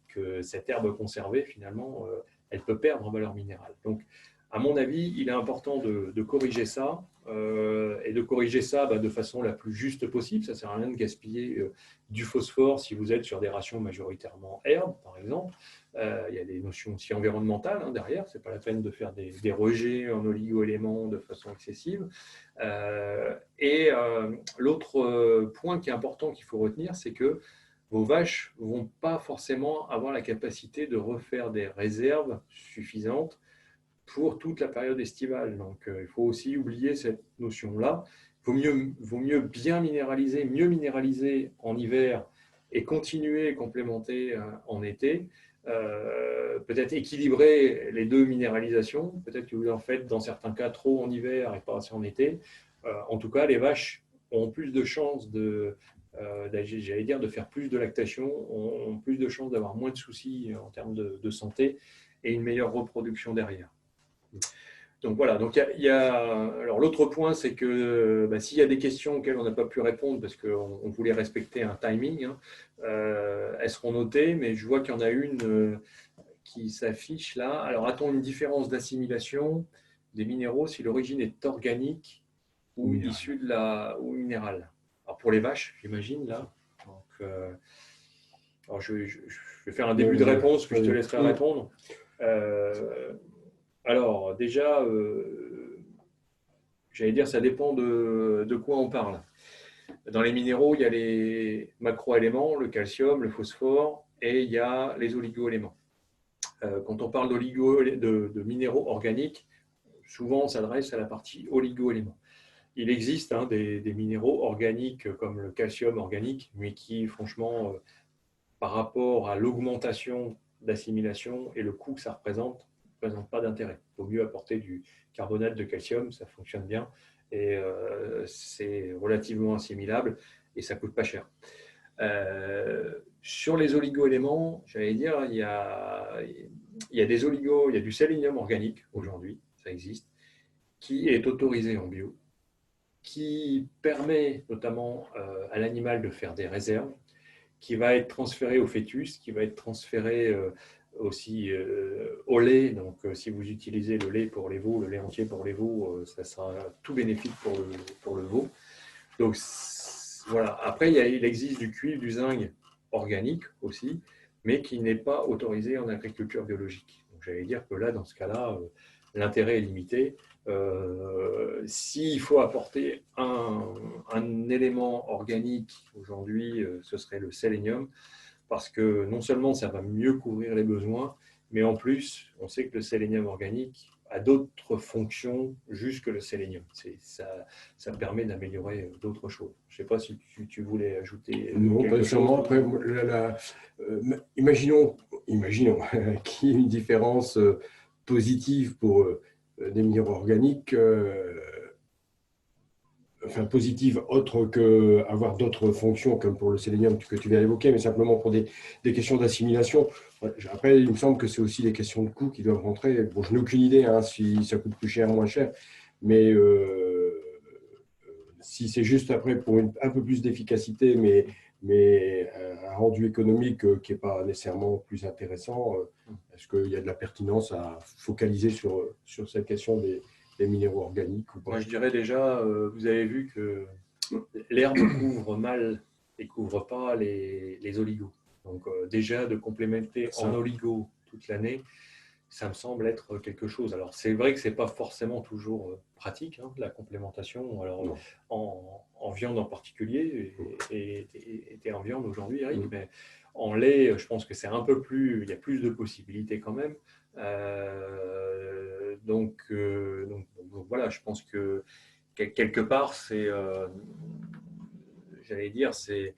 que cette herbe conservée, finalement, elle peut perdre en valeur minérale. Donc, à mon avis, il est important de corriger ça et de corriger ça de façon la plus juste possible. Ça ne sert à rien de gaspiller du phosphore si vous êtes sur des rations majoritairement herbe, par exemple. Il y a des notions aussi environnementales derrière. Ce n'est pas la peine de faire des rejets en oligo-éléments de façon excessive. L'autre point qui est important qu'il faut retenir, c'est que vos vaches ne vont pas forcément avoir la capacité de refaire des réserves suffisantes pour toute la période estivale. Donc, il faut aussi oublier cette notion-là. Il vaut mieux bien minéraliser, mieux minéraliser en hiver et continuer et complémenter en été. Peut-être équilibrer les deux minéralisations. Peut-être que vous en faites dans certains cas trop en hiver et pas assez en été. En tout cas, les vaches ont plus de chances j'allais dire, de faire plus de lactation, ont plus de chances d'avoir moins de soucis en termes de santé et une meilleure reproduction derrière. Donc voilà, donc alors l'autre point, c'est que s'il y a des questions auxquelles on n'a pas pu répondre parce qu'on voulait respecter un timing, elles seront notées, mais je vois qu'il y en a une qui s'affiche là. Alors, a-t-on une différence d'assimilation des minéraux si l'origine est organique ou issue ou minérale? Alors pour les vaches, j'imagine là. Donc, alors je vais faire un début de réponse, puis je te laisserai répondre. Alors, déjà, j'allais dire, ça dépend de quoi on parle. Dans les minéraux, il y a les macroéléments, le calcium, le phosphore, et il y a les oligo-éléments. Quand on parle de minéraux organiques, souvent on s'adresse à la partie oligo-éléments. Il existe des minéraux organiques comme le calcium organique, mais qui, franchement, par rapport à l'augmentation d'assimilation et le coût que ça représente, ne présentent pas d'intérêt. Il vaut mieux apporter du carbonate de calcium, ça fonctionne bien et c'est relativement assimilable et ça ne coûte pas cher. Sur les oligo-éléments, j'allais dire, il y a du sélénium organique aujourd'hui, ça existe, qui est autorisé en bio, qui permet notamment à l'animal de faire des réserves, qui va être transféré au fœtus, qui va être transféré aussi au lait. Donc, si vous utilisez le lait pour les veaux, le lait entier pour les veaux, ça sera tout bénéfique pour le veau. Donc, voilà. Après, il existe du cuivre, du zinc organique aussi, mais qui n'est pas autorisé en agriculture biologique. Donc, j'allais dire que là, dans ce cas-là, l'intérêt est limité. S'il faut apporter un élément organique aujourd'hui, ce serait le sélénium, parce que non seulement ça va mieux couvrir les besoins, mais en plus, on sait que le sélénium organique a d'autres fonctions juste que le sélénium. Ça permet d'améliorer d'autres choses. Je ne sais pas si tu voulais ajouter quelque chose. Après, imaginons qu'il y ait une différence positive pour des minéraux organiques, enfin positive autre qu'avoir d'autres fonctions comme pour le sélénium que tu viens d'évoquer, mais simplement pour des questions d'assimilation. Après, il me semble que c'est aussi les questions de coût qui doivent rentrer. Bon, je n'ai aucune idée si ça coûte plus cher ou moins cher, mais si c'est juste après pour un peu plus d'efficacité, mais un rendu économique qui n'est pas nécessairement plus intéressant, est-ce qu'il y a de la pertinence à focaliser sur cette question des minéraux organiques ou pas? Moi, je dirais déjà, vous avez vu que l'herbe couvre mal et ne couvre pas les oligos. Donc, déjà, de complémenter en oligo toute l'année, ça me semble être quelque chose. Alors, c'est vrai que ce n'est pas forcément toujours pratique, hein, la complémentation. Alors, en viande en particulier, et en viande aujourd'hui, Eric, mais en lait, je pense que c'est un peu plus, il y a plus de possibilités quand même. Donc, voilà, je pense que quelque part, j'allais dire, c'est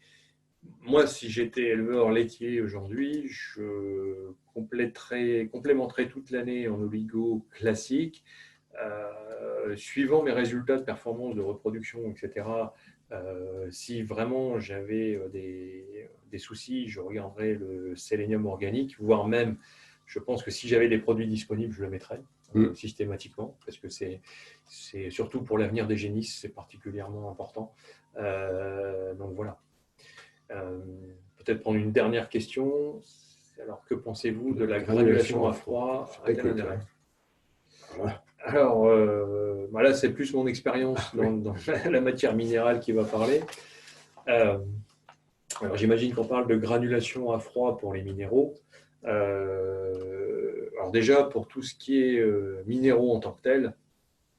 moi, si j'étais éleveur laitier aujourd'hui, je complémenterais toute l'année en oligo classique. Suivant mes résultats de performance, de reproduction, etc., si vraiment j'avais des soucis, je regarderais le sélénium organique, voire même, je pense que si j'avais des produits disponibles, je le mettrais systématiquement, parce que c'est surtout pour l'avenir des génisses, c'est particulièrement important. Donc voilà. Peut-être prendre une dernière question. Alors, que pensez-vous de la granulation à froid à quel intérêt? Alors, là, c'est plus mon expérience dans la matière minérale qui va parler. Alors, j'imagine qu'on parle de granulation à froid pour les minéraux. Alors déjà, pour tout ce qui est minéraux en tant que tel,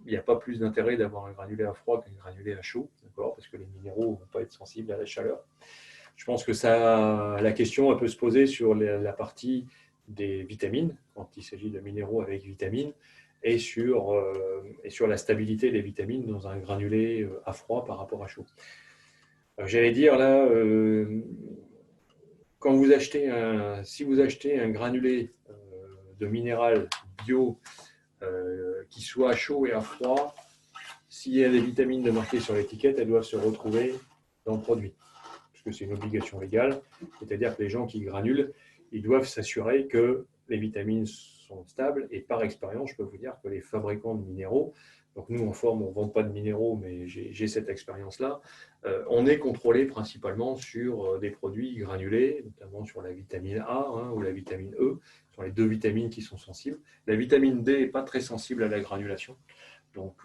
il n'y a pas plus d'intérêt d'avoir un granulé à froid qu'un granulé à chaud, parce que les minéraux ne vont pas être sensibles à la chaleur. Je pense que la question peut se poser sur la partie des vitamines, quand il s'agit de minéraux avec vitamines, et sur la stabilité des vitamines dans un granulé à froid par rapport à chaud. J'allais dire là, si vous achetez un granulé de minéral bio qui soit à chaud et à froid, s'il y a des vitamines de marquées sur l'étiquette, elles doivent se retrouver dans le produit, puisque c'est une obligation légale, c'est-à-dire que les gens qui granulent, ils doivent s'assurer que les vitamines sont stables, et par expérience, je peux vous dire que les fabricants de minéraux, donc nous en forme, on ne vend pas de minéraux, mais j'ai cette expérience-là, on est contrôlé principalement sur des produits granulés, notamment sur la vitamine A ou la vitamine E, ce sont les deux vitamines qui sont sensibles. La vitamine D n'est pas très sensible à la granulation, donc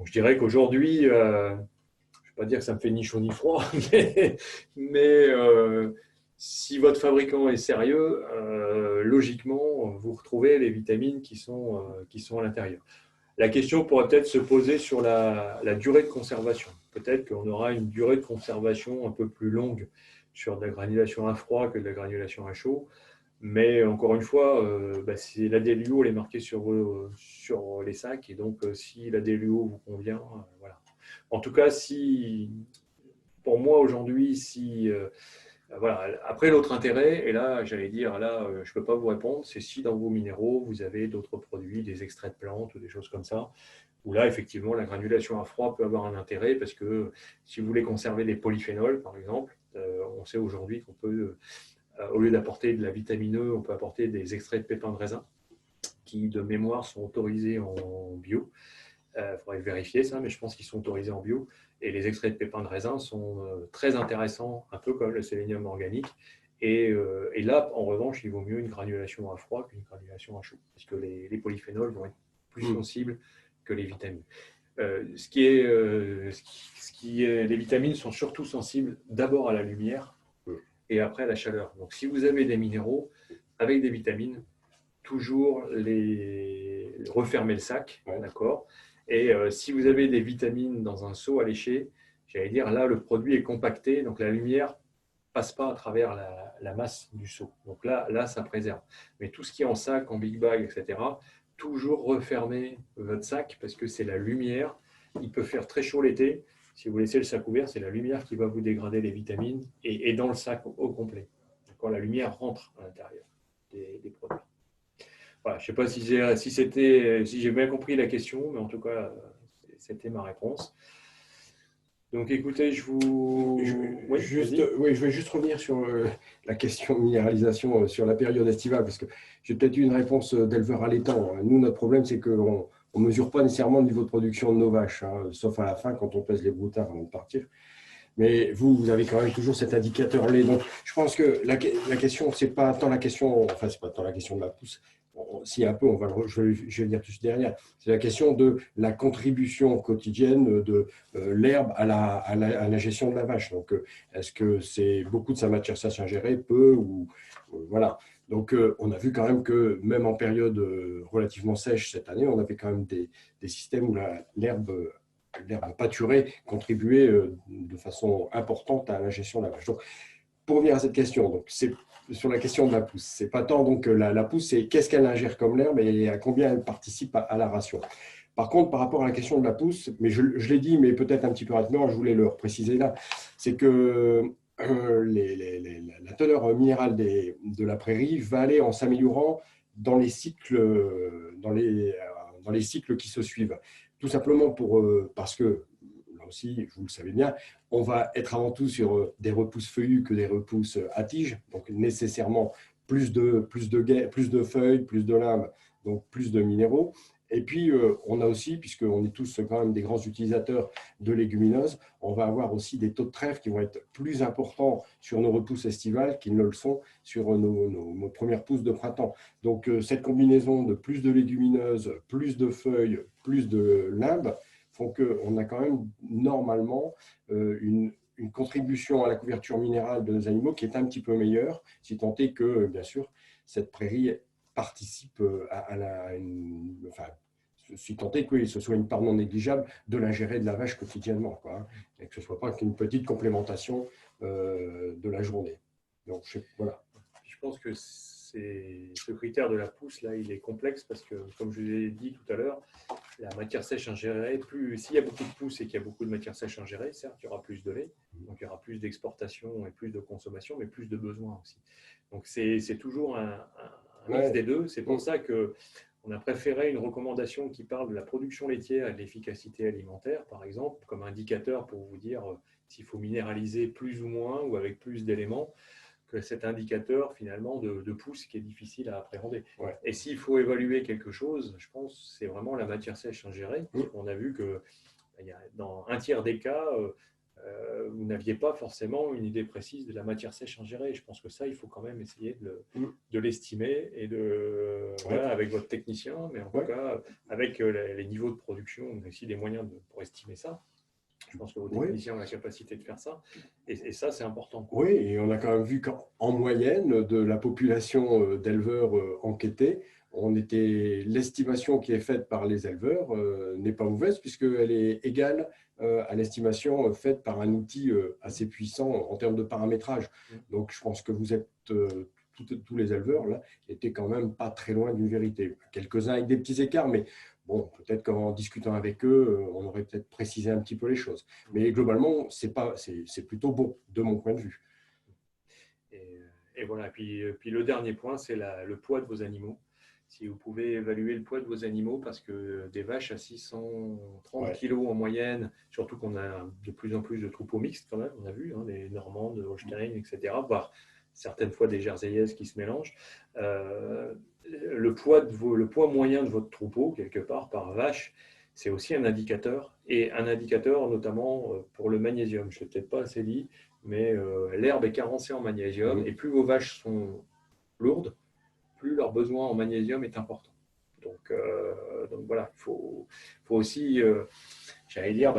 je dirais qu'aujourd'hui, je ne vais pas dire que ça me fait ni chaud ni froid, mais si votre fabricant est sérieux, logiquement, vous retrouvez les vitamines qui sont à l'intérieur. La question pourrait peut-être se poser sur la durée de conservation. Peut-être qu'on aura une durée de conservation un peu plus longue sur de la granulation à froid que de la granulation à chaud. Mais encore une fois, si la DLUO est marquée sur les sacs, et donc si la DLUO vous convient, voilà. En tout cas, pour moi aujourd'hui, voilà. Après, l'autre intérêt, et là, j'allais dire, je ne peux pas vous répondre, c'est si dans vos minéraux, vous avez d'autres produits, des extraits de plantes ou des choses comme ça, où là, effectivement, la granulation à froid peut avoir un intérêt, parce que si vous voulez conserver des polyphénols, par exemple, on sait aujourd'hui qu'on peut, au lieu d'apporter de la vitamine E, on peut apporter des extraits de pépins de raisin, qui, de mémoire, sont autorisés en bio. Il faudrait vérifier ça, mais je pense qu'ils sont autorisés en bio. Et les extraits de pépins de raisin sont très intéressants, un peu comme le sélénium organique. Et là, en revanche, il vaut mieux une granulation à froid qu'une granulation à chaud, parce que les polyphénols vont être plus sensibles que les vitamines. Les vitamines sont surtout sensibles d'abord à la lumière et après à la chaleur. Donc, si vous avez des minéraux avec des vitamines, toujours refermer le sac, d'accord. Et si vous avez des vitamines dans un seau à lécher, j'allais dire, là, le produit est compacté, donc la lumière passe pas à travers la masse du seau. Donc là, ça préserve. Mais tout ce qui est en sac, en big bag, etc., toujours refermer votre sac, parce que c'est la lumière. Il peut faire très chaud l'été. Si vous laissez le sac ouvert, c'est la lumière qui va vous dégrader les vitamines, et dans le sac au complet. Quand la lumière rentre à l'intérieur des produits. Voilà, je ne sais pas si j'ai bien compris la question, mais en tout cas, c'était ma réponse. Donc, écoutez, je vais juste revenir sur la question de minéralisation sur la période estivale, parce que j'ai peut-être eu une réponse d'éleveur allaitant. Nous, notre problème, c'est qu'on ne mesure pas nécessairement le niveau de production de nos vaches, sauf à la fin, quand on pèse les broutins avant de partir. Mais vous avez quand même toujours cet indicateur lait. Donc, je pense que la question, c'est pas tant la question, enfin, c'est pas tant la question de la pousse. Si un peu, je vais le dire tout de suite derrière. C'est la question de la contribution quotidienne de l'herbe à la gestion de la vache. Donc, est-ce que c'est beaucoup de sa matière sèche ingérée, peu ou voilà. Donc, on a vu quand même que même en période relativement sèche cette année, on avait quand même des systèmes où l'herbe pâturée contribuait de façon importante à la gestion de la vache. Donc, pour revenir à cette question, donc c'est sur la question de la pousse. C'est pas tant donc la pousse, c'est qu'est-ce qu'elle ingère comme l'herbe et à combien elle participe à la ration. Par contre, par rapport à la question de la pousse, mais je l'ai dit, mais peut-être un petit peu rapidement, je voulais le préciser là, c'est que la teneur minérale de la prairie va aller en s'améliorant dans les cycles, dans les cycles qui se suivent. Tout simplement parce que, là aussi, vous le savez bien, on va être avant tout sur des repousses feuillues que des repousses à tiges, donc nécessairement plus de feuilles, plus de limbes, donc plus de minéraux. Et puis, on a aussi, puisqu'on est tous quand même des grands utilisateurs de légumineuses, on va avoir aussi des taux de trèfle qui vont être plus importants sur nos repousses estivales qu'ils ne le sont sur nos premières pousses de printemps. Donc, cette combinaison de plus de légumineuses, plus de feuilles, plus de limbes, font qu'on a quand même normalement une contribution à la couverture minérale de nos animaux qui est un petit peu meilleure, si tant est que, bien sûr, cette prairie participe enfin, si tant est que ce soit une part non négligeable de l'ingéré de la vache quotidiennement, quoi, hein, et que ce ne soit pas qu'une petite complémentation de la journée. Donc, voilà. Je pense que ce critère de la pousse, là, il est complexe parce que, comme je vous ai dit tout à l'heure, la matière sèche ingérée, s'il y a beaucoup de pousses et qu'il y a beaucoup de matière sèche ingérée, certes, il y aura plus de lait, donc il y aura plus d'exportation et plus de consommation, mais plus de besoins aussi. Donc, c'est toujours un mix des deux. C'est pour ça qu'on a préféré une recommandation qui parle de la production laitière et de l'efficacité alimentaire, par exemple, comme indicateur pour vous dire s'il faut minéraliser plus ou moins ou avec plus d'éléments, que cet indicateur finalement de pouce qui est difficile à appréhender. Ouais. Et s'il faut évaluer quelque chose, je pense c'est vraiment la matière sèche ingérée. On a vu que dans un tiers des cas, vous n'aviez pas forcément une idée précise de la matière sèche ingérée. Je pense que ça, il faut quand même essayer de l'estimer et voilà, avec votre technicien, mais en tout cas, avec les niveaux de production, on a aussi des moyens pour estimer ça. Je pense que vos techniciens ont la capacité de faire ça. Et ça, c'est important. Oui, et on a quand même vu qu'en moyenne, de la population d'éleveurs enquêtés, l'estimation qui est faite par les éleveurs n'est pas mauvaise puisqu'elle est égale à l'estimation faite par un outil assez puissant en termes de paramétrage. Donc, je pense que vous êtes, tous les éleveurs, là, étaient quand même pas très loin d'une vérité. Quelques-uns avec des petits écarts, mais bon, peut-être qu'en discutant avec eux, on aurait peut-être précisé un petit peu les choses. Mais globalement, c'est plutôt bon, de mon point de vue. Et voilà. Puis le dernier point, c'est le poids de vos animaux. Si vous pouvez évaluer le poids de vos animaux, parce que des vaches à 630 kg en moyenne, surtout qu'on a de plus en plus de troupeaux mixtes quand même, on a vu, hein, les Normandes, Holstein, etc., voire certaines fois des Jerseyaises qui se mélangent. Le poids moyen de votre troupeau, quelque part, par vache, c'est aussi un indicateur, et un indicateur notamment pour le magnésium. Je ne l'ai peut-être pas assez dit, mais l'herbe est carencée en magnésium, et plus vos vaches sont lourdes, plus leur besoin en magnésium est important. Donc voilà, il faut aussi, j'allais dire,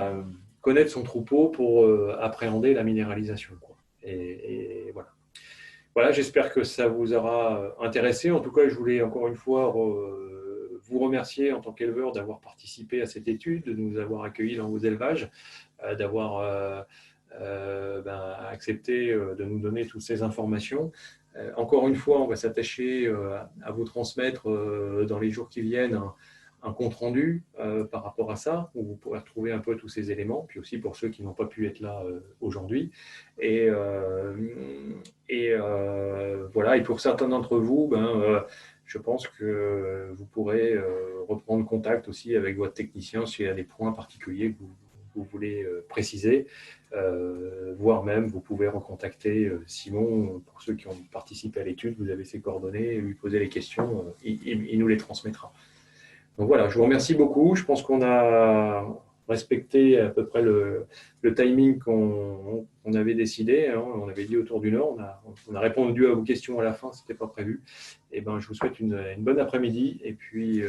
connaître son troupeau pour appréhender la minéralisation, quoi. Et voilà. Voilà, j'espère que ça vous aura intéressé. En tout cas, je voulais encore une fois vous remercier en tant qu'éleveur d'avoir participé à cette étude, de nous avoir accueillis dans vos élevages, d'avoir accepté de nous donner toutes ces informations. Encore une fois, on va s'attacher à vous transmettre dans les jours qui viennent un compte-rendu par rapport à ça, où vous pourrez retrouver un peu tous ces éléments, puis aussi pour ceux qui n'ont pas pu être là aujourd'hui. Et voilà, et pour certains d'entre vous, je pense que vous pourrez reprendre contact aussi avec votre technicien s'il y a des points particuliers que vous voulez préciser, voire même vous pouvez recontacter Simon. Pour ceux qui ont participé à l'étude, vous avez ses coordonnées, lui poser les questions, il nous les transmettra. Donc voilà, je vous remercie beaucoup. Je pense qu'on a respecté à peu près le timing qu'on avait décidé, hein. On avait dit autour d'une heure. On a répondu à vos questions à la fin, ce n'était pas prévu. Et je vous souhaite une bonne après-midi et puis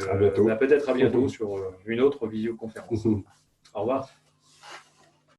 peut-être à bientôt sur une autre visioconférence. Au revoir.